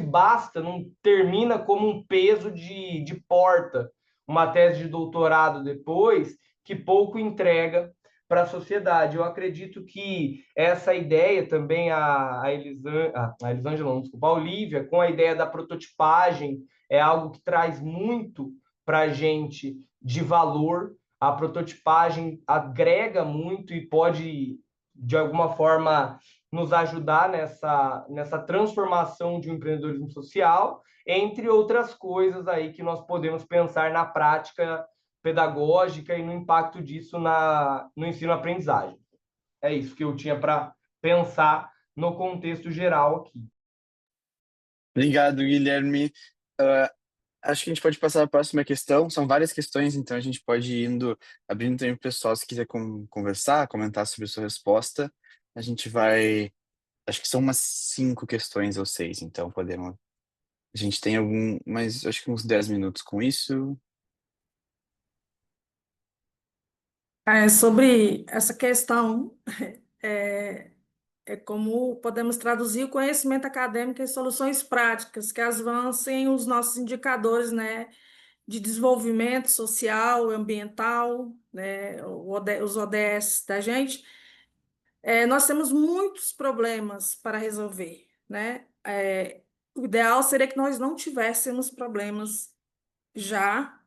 basta, não termina como um peso de porta, uma tese de doutorado depois, que pouco entrega para a sociedade. Eu acredito que essa ideia também, a Elisângela, não, desculpa, a Olivia, com a ideia da prototipagem, é algo que traz muito para a gente de valor. A prototipagem agrega muito e pode, de alguma forma, nos ajudar nessa transformação de um empreendedorismo social, entre outras coisas aí que nós podemos pensar na prática pedagógica e no impacto disso no ensino-aprendizagem. É isso que eu tinha para pensar no contexto geral aqui. Obrigado, Guilherme. Acho que a gente pode passar à próxima questão. São várias questões, então a gente pode ir abrindo também para o pessoal, se quiser conversar, comentar sobre a sua resposta. A gente vai. Acho que são umas 5 questões ou 6, então podemos. A gente tem mas acho que uns 10 minutos com isso. Sobre essa questão, é, é como podemos traduzir o conhecimento acadêmico em soluções práticas que avancem os nossos indicadores, né, de desenvolvimento social, ambiental, né, os ODS da gente, nós temos muitos problemas para resolver, né? O ideal seria que nós não tivéssemos problemas já,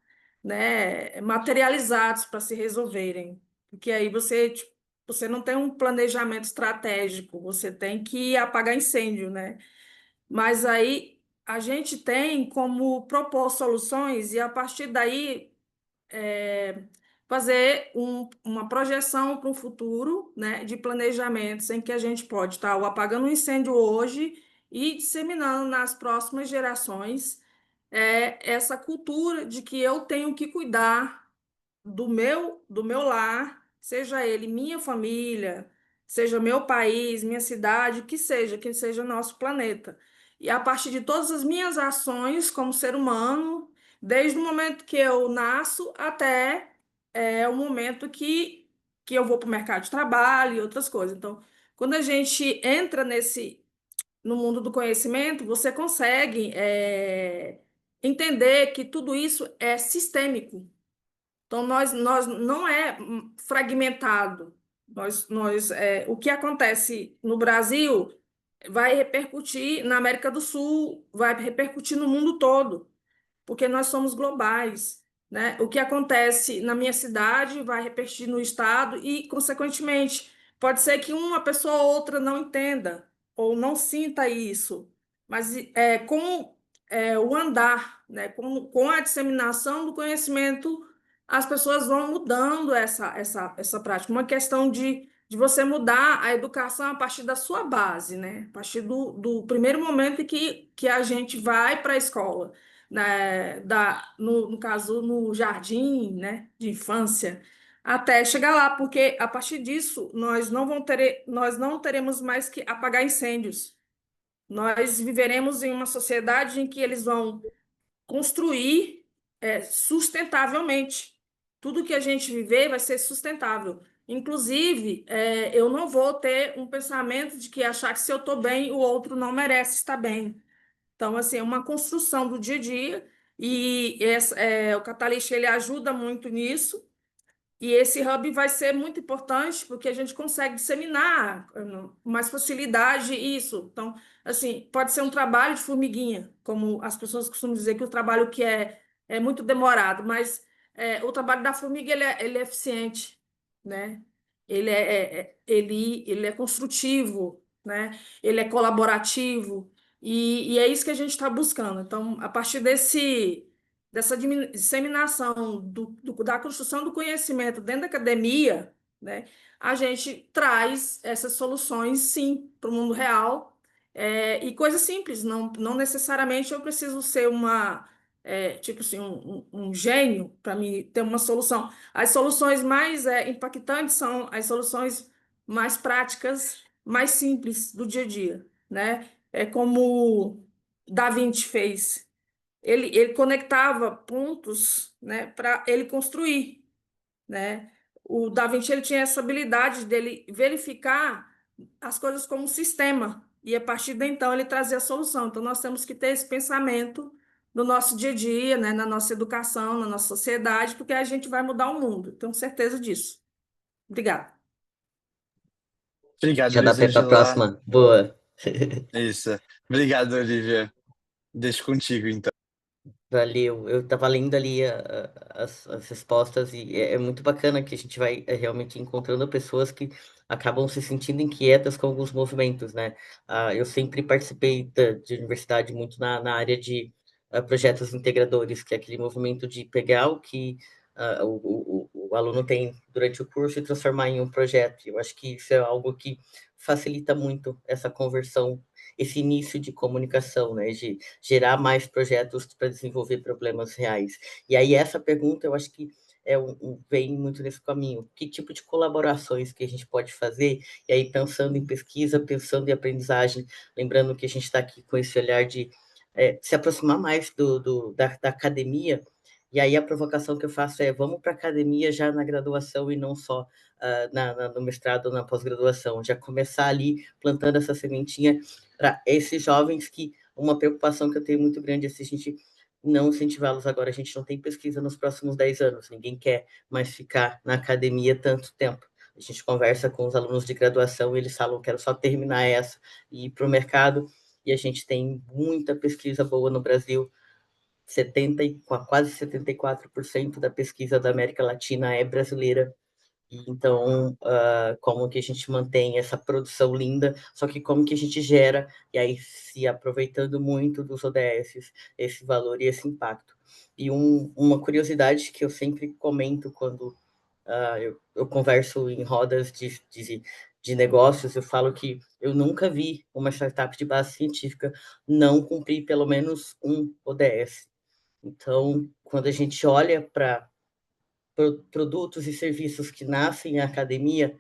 né, materializados para se resolverem, porque aí você, tipo, você não tem um planejamento estratégico, você tem que apagar incêndio, né? Mas aí a gente tem como propor soluções e a partir daí fazer uma projeção para um futuro, né, de planejamentos em que a gente pode estar apagando um incêndio hoje e disseminando nas próximas gerações essa cultura de que eu tenho que cuidar do meu lar, seja ele minha família, seja meu país, minha cidade, que seja nosso planeta. E a partir de todas as minhas ações como ser humano, desde o momento que eu nasço até o momento que eu vou para o mercado de trabalho e outras coisas. Então, quando a gente entra no mundo do conhecimento, você consegue entender que tudo isso é sistêmico. Então, nós não é fragmentado. O que acontece no Brasil vai repercutir na América do Sul, vai repercutir no mundo todo, porque nós somos globais, né? O que acontece na minha cidade vai repercutir no estado e, consequentemente, pode ser que uma pessoa ou outra não entenda ou não sinta isso, mas o andar, né? Com a disseminação do conhecimento, as pessoas vão mudando essa prática. Uma questão de você mudar a educação a partir da sua base, né? A partir do primeiro momento em que a gente vai para a escola, né, no caso, no jardim, né, de infância, até chegar lá, porque a partir disso nós não teremos mais que apagar incêndios. Nós viveremos em uma sociedade em que eles vão construir sustentavelmente. Tudo que a gente viver vai ser sustentável. Inclusive, eu não vou ter um pensamento de que achar que se eu estou bem, o outro não merece estar bem. Então, assim, é uma construção do dia a dia e o Catalyst ele ajuda muito nisso. E esse hub vai ser muito importante porque a gente consegue disseminar com mais facilidade isso. Então, assim, pode ser um trabalho de formiguinha, como as pessoas costumam dizer que o trabalho que é muito demorado, mas o trabalho da formiga ele é eficiente, né? Ele é construtivo, né? Ele é colaborativo e é isso que a gente está buscando. Então, a partir dessa disseminação da construção do conhecimento dentro da academia, né, a gente traz essas soluções, sim, para o mundo real, e coisas simples, não necessariamente eu preciso ser tipo assim, um gênio para me ter uma solução. As soluções mais impactantes são as soluções mais práticas, mais simples do dia a dia, né? É como Da Vinci fez. Ele conectava pontos, né, para ele construir, né? O Da Vinci ele tinha essa habilidade dele verificar as coisas como um sistema e a partir de então ele trazia a solução. Então nós temos que ter esse pensamento no nosso dia a dia, né, na nossa educação, na nossa sociedade, porque a gente vai mudar o mundo. Tenho certeza disso. Obrigada. Obrigado, Já dá para ir para a Elisângela. próxima. Boa. Isso. Obrigado, Olivia. Deixo contigo, então. Valeu. Eu estava lendo ali as respostas e é muito bacana que a gente vai realmente encontrando pessoas que acabam se sentindo inquietas com alguns movimentos, né? Eu sempre participei de universidade muito na área de projetos integradores, que é aquele movimento de pegar o que o aluno tem durante o curso e transformar em um projeto. Eu acho que isso é algo que facilita muito essa conversão, esse início de comunicação, né? De gerar mais projetos para desenvolver problemas reais. E aí essa pergunta eu acho que vem muito nesse caminho. Que tipo de colaborações que a gente pode fazer? E aí pensando em pesquisa, pensando em aprendizagem, lembrando que a gente está aqui com esse olhar de se aproximar mais da academia. E aí a provocação que eu faço é vamos para a academia já na graduação e não só no mestrado ou na pós-graduação, já começar ali plantando essa sementinha para esses jovens que uma preocupação que eu tenho muito grande é se a gente não incentivá-los agora. A gente não tem pesquisa nos próximos 10 anos, ninguém quer mais ficar na academia tanto tempo. A gente conversa com os alunos de graduação e eles falam, quero só terminar essa e ir para o mercado, e a gente tem muita pesquisa boa no Brasil, quase 74% da pesquisa da América Latina é brasileira. Então, como que a gente mantém essa produção linda, só que como que a gente gera, e aí se aproveitando muito dos ODS, esse valor e esse impacto. E uma curiosidade que eu sempre comento quando eu converso em rodas de negócios, eu falo que eu nunca vi uma startup de base científica não cumprir pelo menos um ODS. Então, quando a gente olha para produtos e serviços que nascem na academia,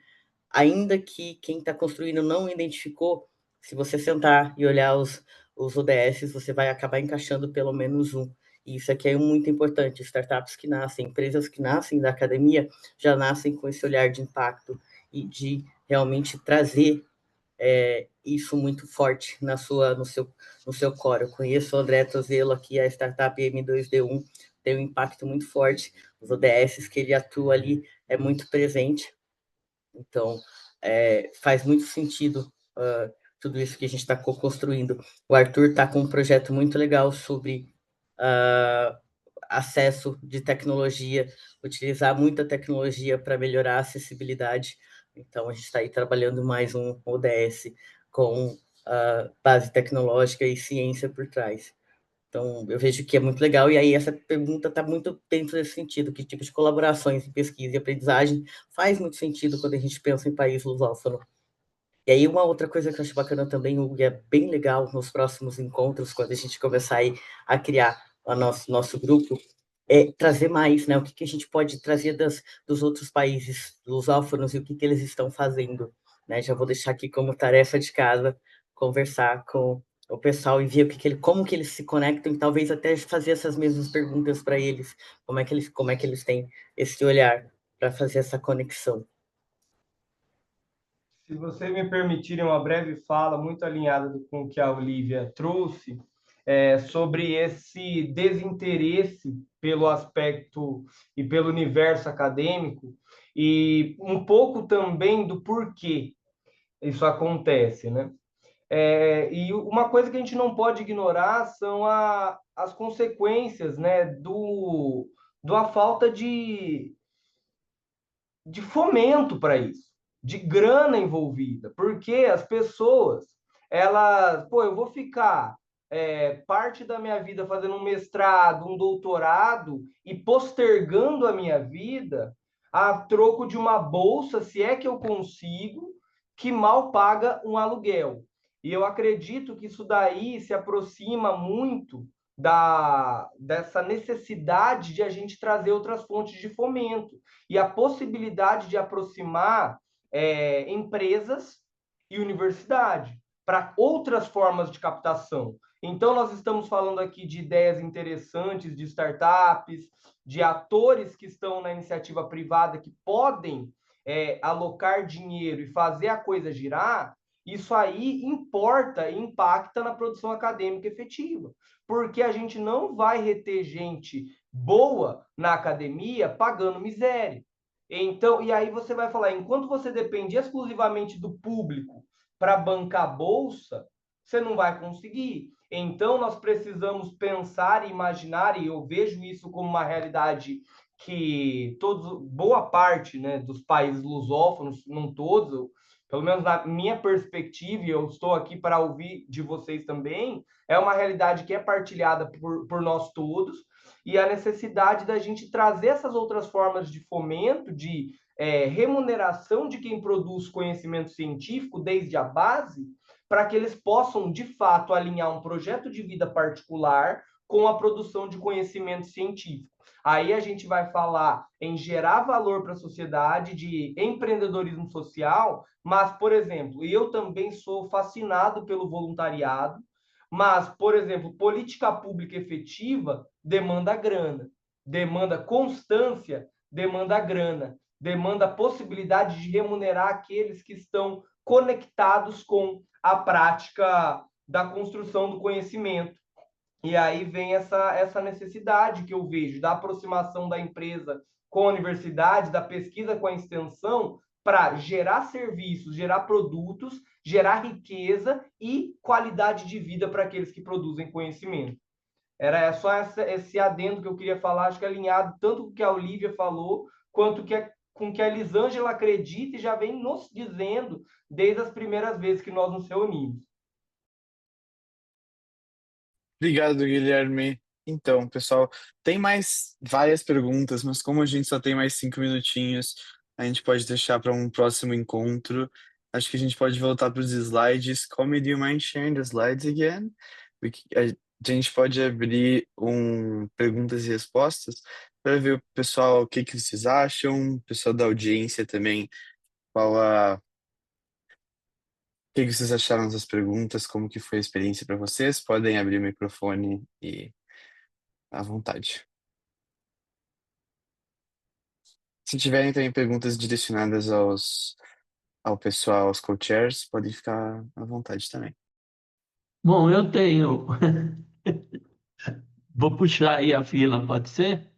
ainda que quem está construindo não identificou, se você sentar e olhar os ODS, você vai acabar encaixando pelo menos um. E isso aqui é muito importante. Startups que nascem, empresas que nascem da academia, já nascem com esse olhar de impacto e de realmente trazer isso muito forte no seu core. Eu conheço o André Tozelo aqui, a startup M2D1 tem um impacto muito forte, os ODS que ele atua ali é muito presente, então faz muito sentido tudo isso que a gente está construindo. O Arthur está com um projeto muito legal sobre acesso de tecnologia, utilizar muita tecnologia para melhorar a acessibilidade. Então, a gente está aí trabalhando mais um ODS com base tecnológica e ciência por trás. Então, eu vejo que é muito legal, e aí essa pergunta está muito dentro desse sentido, que tipo de colaborações em pesquisa e aprendizagem faz muito sentido quando a gente pensa em país lusófono. E aí uma outra coisa que eu acho bacana também, Hugo, e é bem legal nos próximos encontros, quando a gente começar a criar o nosso grupo, é trazer mais, né? O que a gente pode trazer dos outros países lusófonos e o que eles estão fazendo, né? Já vou deixar aqui como tarefa de casa, conversar com o pessoal e ver como que eles se conectam e talvez até fazer essas mesmas perguntas para eles, como é que eles têm esse olhar para fazer essa conexão. Se você me permitirem uma breve fala, muito alinhada com o que a Olivia trouxe, sobre esse desinteresse pelo aspecto e pelo universo acadêmico, e um pouco também do porquê isso acontece, né? E uma coisa que a gente não pode ignorar são as consequências, né, da falta de fomento para isso, de grana envolvida, porque as pessoas, elas, eu vou ficar parte da minha vida fazendo um mestrado, um doutorado e postergando a minha vida a troco de uma bolsa, se é que eu consigo, que mal paga um aluguel. E eu acredito que isso daí se aproxima muito dessa necessidade de a gente trazer outras fontes de fomento e a possibilidade de aproximar empresas e universidade para outras formas de captação. Então, nós estamos falando aqui de ideias interessantes, de startups, de atores que estão na iniciativa privada que podem alocar dinheiro e fazer a coisa girar. Isso aí importa e impacta na produção acadêmica efetiva, porque a gente não vai reter gente boa na academia pagando miséria. Então, e aí você vai falar, enquanto você depende exclusivamente do público para bancar a bolsa, você não vai conseguir. Então, nós precisamos pensar e imaginar, e eu vejo isso como uma realidade que boa parte, né, dos países lusófonos, não todos, pelo menos na minha perspectiva, e eu estou aqui para ouvir de vocês também, é uma realidade que é partilhada por nós todos, e a necessidade da gente trazer essas outras formas de fomento, de remuneração de quem produz conhecimento científico desde a base, para que eles possam, de fato, alinhar um projeto de vida particular com a produção de conhecimento científico. Aí a gente vai falar em gerar valor para a sociedade, de empreendedorismo social, mas, por exemplo, eu também sou fascinado pelo voluntariado, mas, por exemplo, política pública efetiva demanda grana, demanda constância, demanda grana, demanda a possibilidade de remunerar aqueles que estão conectados com a prática da construção do conhecimento. E aí vem essa necessidade que eu vejo da aproximação da empresa com a universidade, da pesquisa com a extensão, para gerar serviços, gerar produtos, gerar riqueza e qualidade de vida para aqueles que produzem conhecimento. Era só esse adendo que eu queria falar, acho que é alinhado tanto com o que a Olivia falou, quanto com o que a Elisângela acredita e já vem nos dizendo desde as primeiras vezes que nós nos reunimos. Obrigado, Guilherme. Então, pessoal, tem mais várias perguntas, mas como a gente só tem mais 5 minutinhos, a gente pode deixar para um próximo encontro. Acho que a gente pode voltar para os slides. Come, do you mind sharing the slides again? A gente pode abrir perguntas e respostas para ver o pessoal o que que vocês acham, o pessoal da audiência também, o que que vocês acharam das perguntas, como que foi a experiência para vocês. Podem abrir o microfone e à vontade. Se tiverem também perguntas direcionadas ao pessoal, aos co-chairs, podem ficar à vontade também. Bom, eu tenho. Vou puxar aí a fila, pode ser?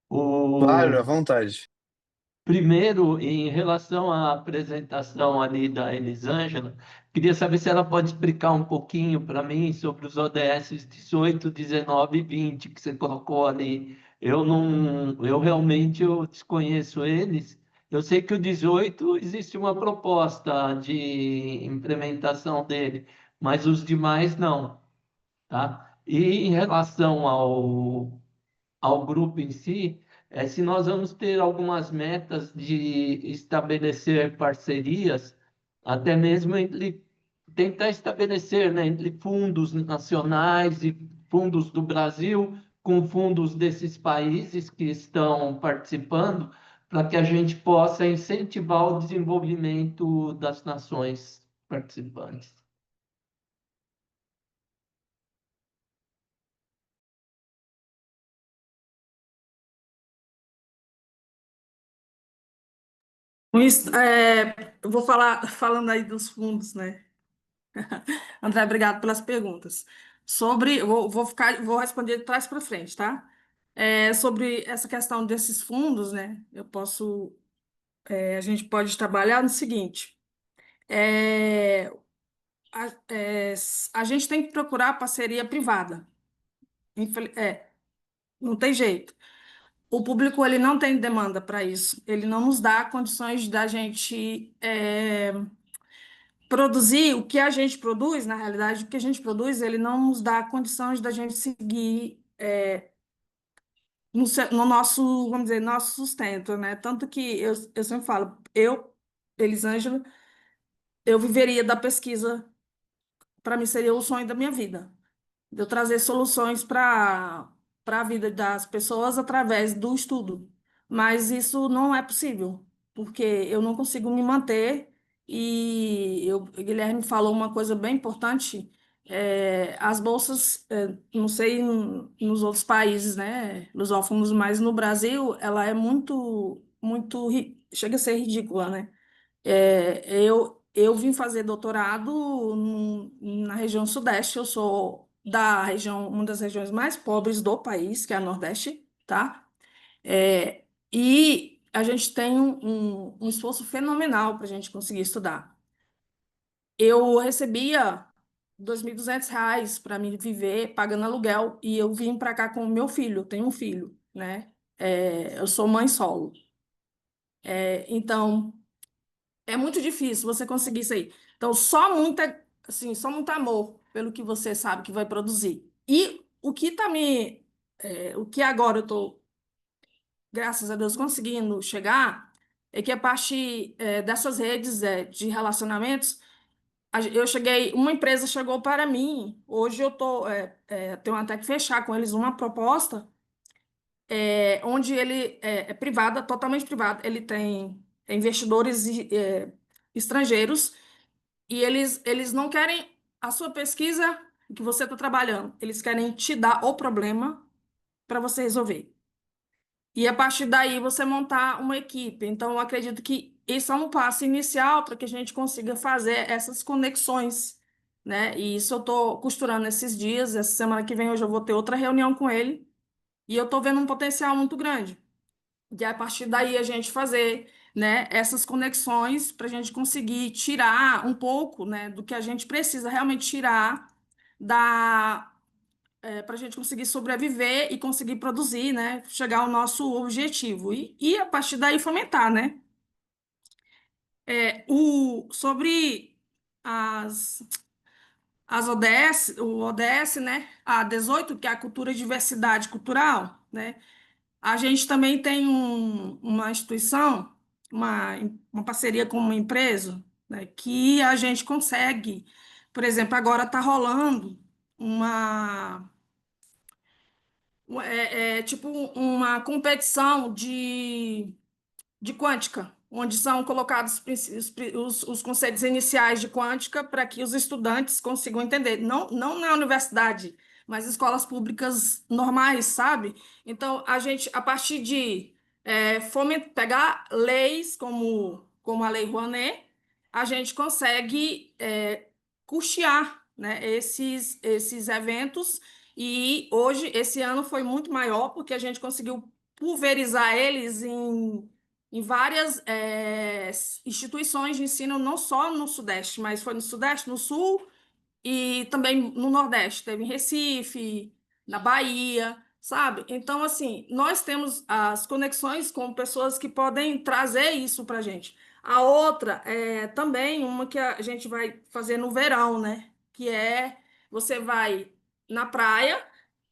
Claro, à O vontade. primeiro, em relação à apresentação ali da Elisângela, queria saber se ela pode explicar um pouquinho para mim sobre os ODS 18, 19 e 20 que você colocou ali. Eu não, eu realmente eu desconheço eles. Eu sei que o 18 existe uma proposta de implementação dele, mas os demais não, tá? E em relação ao grupo em si, se nós vamos ter algumas metas de estabelecer parcerias, até mesmo entre tentar estabelecer, né, entre fundos nacionais e fundos do Brasil com fundos desses países que estão participando, para que a gente possa incentivar o desenvolvimento das nações participantes. Eu vou falar falando aí dos fundos, né? André, obrigado pelas perguntas. Vou responder de trás para frente, tá? Sobre essa questão desses fundos, né? A gente pode trabalhar no seguinte: é, a gente tem que procurar parceria privada. Não tem jeito. O público ele não tem demanda para isso. Ele não nos dá condições da gente produzir o que a gente produz. Na realidade, o que a gente produz, ele não nos dá condições da gente seguir no nosso, vamos dizer, nosso sustento, né? Tanto que eu sempre falo, Elisângela, eu viveria da pesquisa, para mim seria o sonho da minha vida, de eu trazer soluções para a vida das pessoas através do estudo. Mas isso não é possível, porque eu não consigo me manter. O Guilherme falou uma coisa bem importante: as bolsas, não sei nos outros países, né, lusófonos, mas no Brasil ela é chega a ser ridícula, né? Eu vim fazer doutorado na região Sudeste. Eu sou da região, uma das regiões mais pobres do país, que é a Nordeste, tá? E a gente tem um esforço fenomenal para a gente conseguir estudar. Eu recebia R$ 2.200 para me viver pagando aluguel, e eu vim para cá com o meu filho. Eu tenho um filho, né? Eu sou mãe solo. Então é muito difícil você conseguir isso aí. Então, só muito amor pelo que você sabe que vai produzir. E o que agora eu estou, graças a Deus, conseguindo chegar, é que a partir dessas redes de relacionamentos, uma empresa chegou para mim. Hoje tenho até que fechar com eles uma proposta, onde ele é privada, totalmente privada. Ele tem investidores estrangeiros. E eles não querem a sua pesquisa que você está trabalhando. Eles querem te dar o problema para você resolver. E a partir daí você montar uma equipe. Então, eu acredito que isso é um passo inicial para que a gente consiga fazer essas conexões, né? E isso eu estou costurando esses dias. Essa semana que vem hoje eu vou ter outra reunião com ele e eu estou vendo um potencial muito grande. E a partir daí a gente fazer, né, essas conexões para a gente conseguir tirar um pouco, né, do que a gente precisa realmente tirar da para a gente conseguir sobreviver e conseguir produzir, né, chegar ao nosso objetivo e a partir daí fomentar, né? Sobre as as ODS, o ODS, né, a 18, que é a cultura e diversidade cultural, né? A gente também tem uma instituição, uma, uma parceria com uma empresa, né, que a gente consegue, por exemplo, agora está rolando uma, tipo uma competição de quântica, onde são colocados os conceitos iniciais de quântica para que os estudantes consigam entender. Não, não na universidade, mas escolas públicas normais, sabe? Então, a gente, a partir de pegar leis como a Lei Rouanet, a gente consegue custear, né, esses eventos. E hoje, esse ano foi muito maior, porque a gente conseguiu pulverizar eles em várias instituições de ensino, não só no Sudeste, mas foi no Sudeste, no Sul e também no Nordeste. Teve em Recife, na Bahia, sabe? Então, assim, nós temos as conexões com pessoas que podem trazer isso para a gente. A outra é também uma que a gente vai fazer no verão, né? Que é você vai na praia,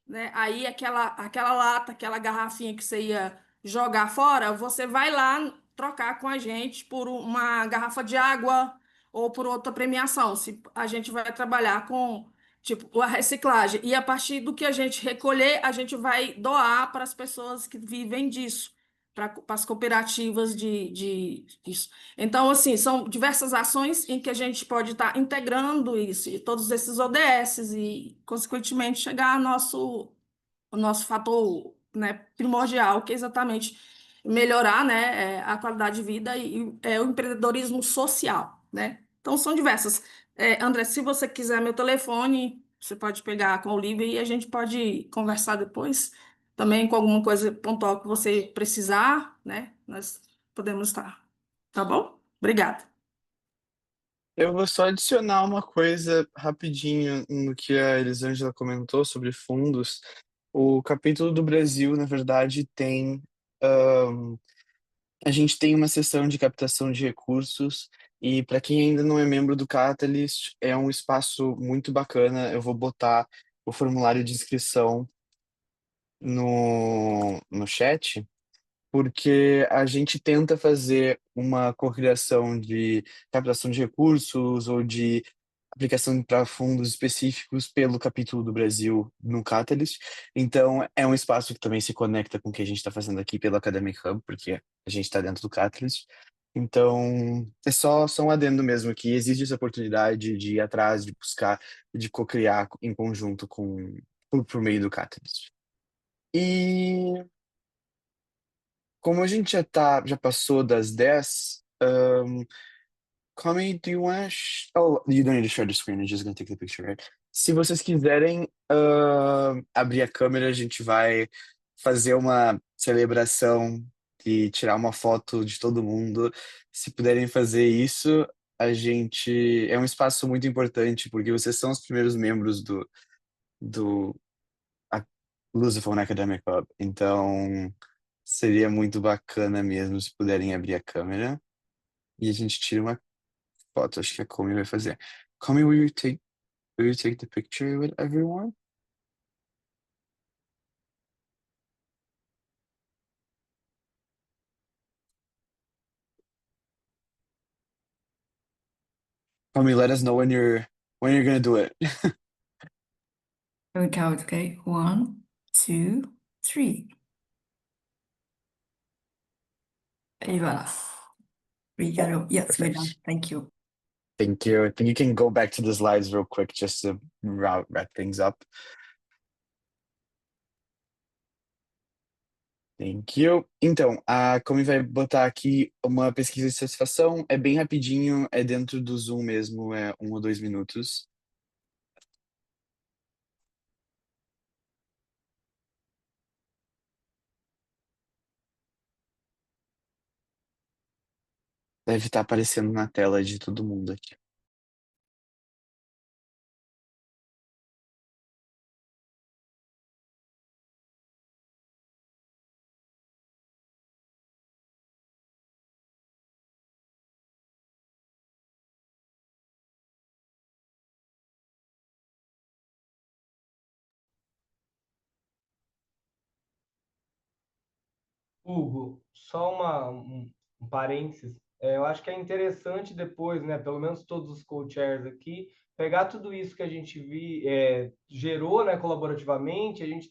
né? Aí aquela lata, aquela garrafinha que você ia jogar fora, você vai lá trocar com a gente por uma garrafa de água ou por outra premiação. Se a gente vai trabalhar com tipo a reciclagem e a partir do que a gente recolher, a gente vai doar para as pessoas que vivem disso. Para as cooperativas disso. Então, assim, são diversas ações em que a gente pode estar integrando isso, e todos esses ODS, e, consequentemente, chegar ao nosso fator, né, primordial, que é exatamente melhorar, né, a qualidade de vida e o empreendedorismo social, né? Então, são diversas. André, se você quiser meu telefone, você pode pegar com a Olivia e a gente pode conversar depois, também com alguma coisa pontual que você precisar, né? Nós podemos estar. Tá bom? Obrigada. Eu vou só adicionar uma coisa rapidinho no que a Elisângela comentou sobre fundos. O capítulo do Brasil, na verdade, tem. A gente tem uma seção de captação de recursos, e para quem ainda não é membro do Catalyst, é um espaço muito bacana. Eu vou botar o formulário de inscrição no chat, porque a gente tenta fazer uma cocriação de captação de recursos ou de aplicação para fundos específicos pelo capítulo do Brasil no Catalyst. Então, é um espaço que também se conecta com o que a gente está fazendo aqui pelo Academic Hub, porque a gente está dentro do Catalyst. Então, é só um adendo mesmo, que existe essa oportunidade de ir atrás, de buscar, de co-criar em conjunto por meio do Catalyst. E como a gente já passou das 10, Cami, do you want to... Oh, you don't need to share the screen, I'm just gonna take the picture, right? Se vocês quiserem abrir a câmera, a gente vai fazer uma celebração e tirar uma foto de todo mundo. Se puderem fazer isso, a gente... É um espaço muito importante, porque vocês são os primeiros membros do Lusophone Academic Hub. Então, seria muito bacana mesmo se puderem abrir a câmera e a gente tira uma foto. Acho que a Comi vai fazer. Comi, will you take the picture with everyone? Comi, let us know when you're gonna do it. I will count, okay? 1, 2, 3. Et voilà. We got it. Yes, we're done. Thank you. Thank you. I think you can go back to the slides real quick just to wrap things up. Thank you. Então, a Comi vai botar aqui uma pesquisa de satisfação. É bem rapidinho, é dentro do Zoom mesmo, é 1 ou 2 minutos. Deve estar aparecendo na tela de todo mundo aqui. Hugo, só um parênteses. Eu acho que é interessante depois, né, pelo menos todos os co-chairs aqui, pegar tudo isso que a gente gerou, né, colaborativamente, a gente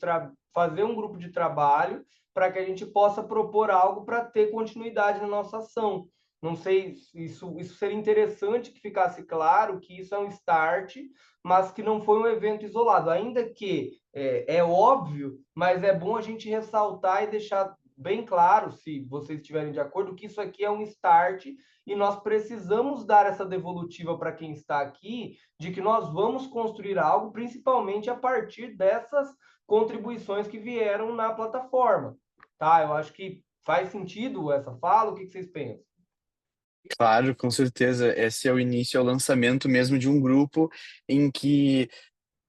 fazer um grupo de trabalho para que a gente possa propor algo para ter continuidade na nossa ação. Não sei, isso seria interessante que ficasse claro que isso é um start, mas que não foi um evento isolado. Ainda que é óbvio, mas é bom a gente ressaltar e deixar bem claro, se vocês estiverem de acordo, que isso aqui é um start e nós precisamos dar essa devolutiva para quem está aqui, de que nós vamos construir algo, principalmente a partir dessas contribuições que vieram na plataforma. Tá? Eu acho que faz sentido essa fala, o que vocês pensam? Claro, com certeza. Esse é o início, é o lançamento mesmo de um grupo em que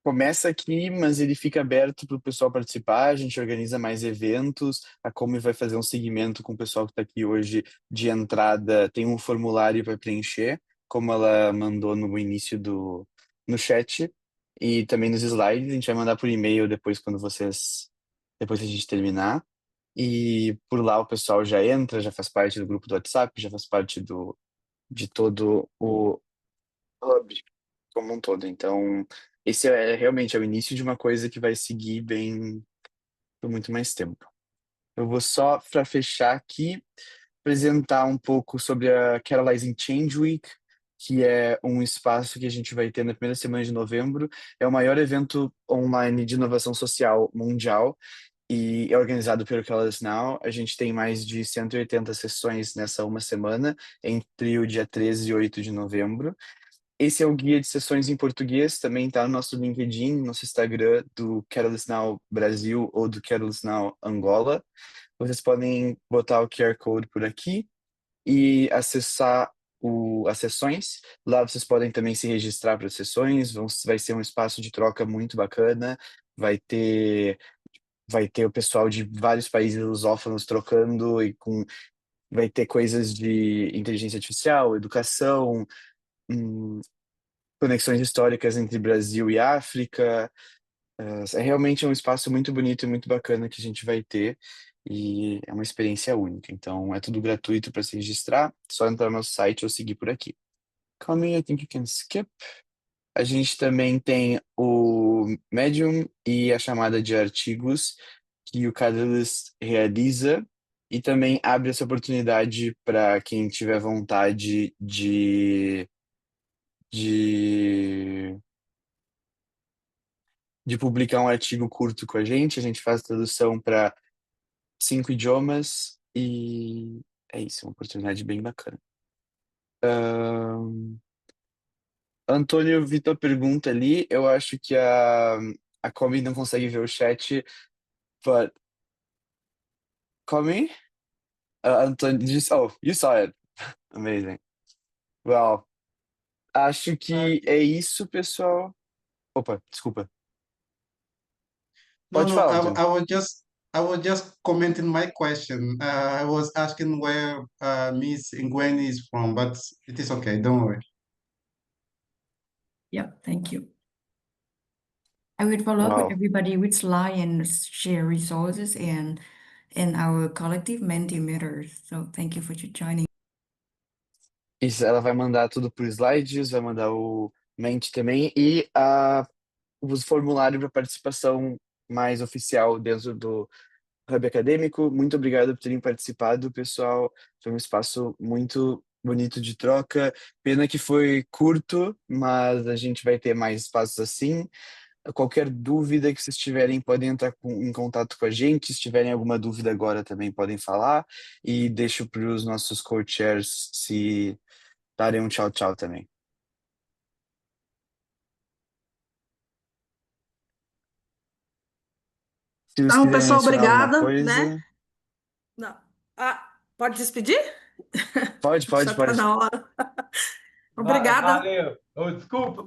começa aqui, mas ele fica aberto para o pessoal participar. A gente organiza mais eventos. A Comi vai fazer um segmento com o pessoal que está aqui hoje de entrada. Tem um formulário para preencher, como ela mandou no início no chat e também nos slides. A gente vai mandar por e-mail depois que a gente terminar. E por lá o pessoal já entra, já faz parte do grupo do WhatsApp, já faz parte de todo o hub como um todo. Então, esse realmente é o início de uma coisa que vai seguir bem por muito mais tempo. Eu vou só, para fechar aqui, apresentar um pouco sobre a Catalyzing Change Week, que é um espaço que a gente vai ter na primeira semana de novembro. É o maior evento online de inovação social mundial e é organizado pelo Catalyst Now. A gente tem mais de 180 sessões nessa uma semana, entre o dia 13 e 8 de novembro. Esse é o guia de sessões em português, também está no nosso LinkedIn, nosso Instagram do Catalyst Now Brasil ou do Catalyst Now Angola. Vocês podem botar o QR Code por aqui e acessar as sessões. Lá vocês podem também se registrar para as sessões. Vai ser um espaço de troca muito bacana. Vai ter o pessoal de vários países lusófonos trocando vai ter coisas de inteligência artificial, educação, hum, conexões históricas entre Brasil e África. É realmente um espaço muito bonito e muito bacana que a gente vai ter e é uma experiência única. Então, é tudo gratuito para se registrar, só entrar no nosso site ou seguir por aqui. Coming, I think you can skip. A gente também tem o Medium e a chamada de artigos que o Catalyst realiza e também abre essa oportunidade para quem tiver vontade de de publicar um artigo curto com a gente. A gente faz tradução para 5 idiomas e é isso, uma oportunidade bem bacana. Antônio Vitor pergunta ali, eu acho que a Comi não consegue ver o chat, but Comi? Antônio disse, oh, you saw it. Amazing. Well, acho que é isso, pessoal. Opa, desculpa. No, Pode no, falar, Antônio. I was just commenting my question. I was asking where Miss Ngweni is from, but it is okay. Don't worry. Yeah, thank you. I will follow up with Wow. everybody with slide and share resources and our collective Mentimeters. So thank you for joining. Isso, ela vai mandar tudo por slides, vai mandar o Mente também e os formulários para participação mais oficial dentro do Hub Acadêmico. Muito obrigado por terem participado, pessoal. Foi um espaço muito bonito de troca. Pena que foi curto, mas a gente vai ter mais espaços assim. Qualquer dúvida que vocês tiverem, podem entrar em contato com a gente. Se tiverem alguma dúvida agora, também podem falar. E deixo para os nossos co-chairs se darem um tchau, tchau também. Se vocês Então, quiserem pessoal, mencionar alguma obrigada, coisa. né? Não. Ah, pode despedir? Pode, Já está pode. na hora. Obrigada. Valeu. Ô, desculpa.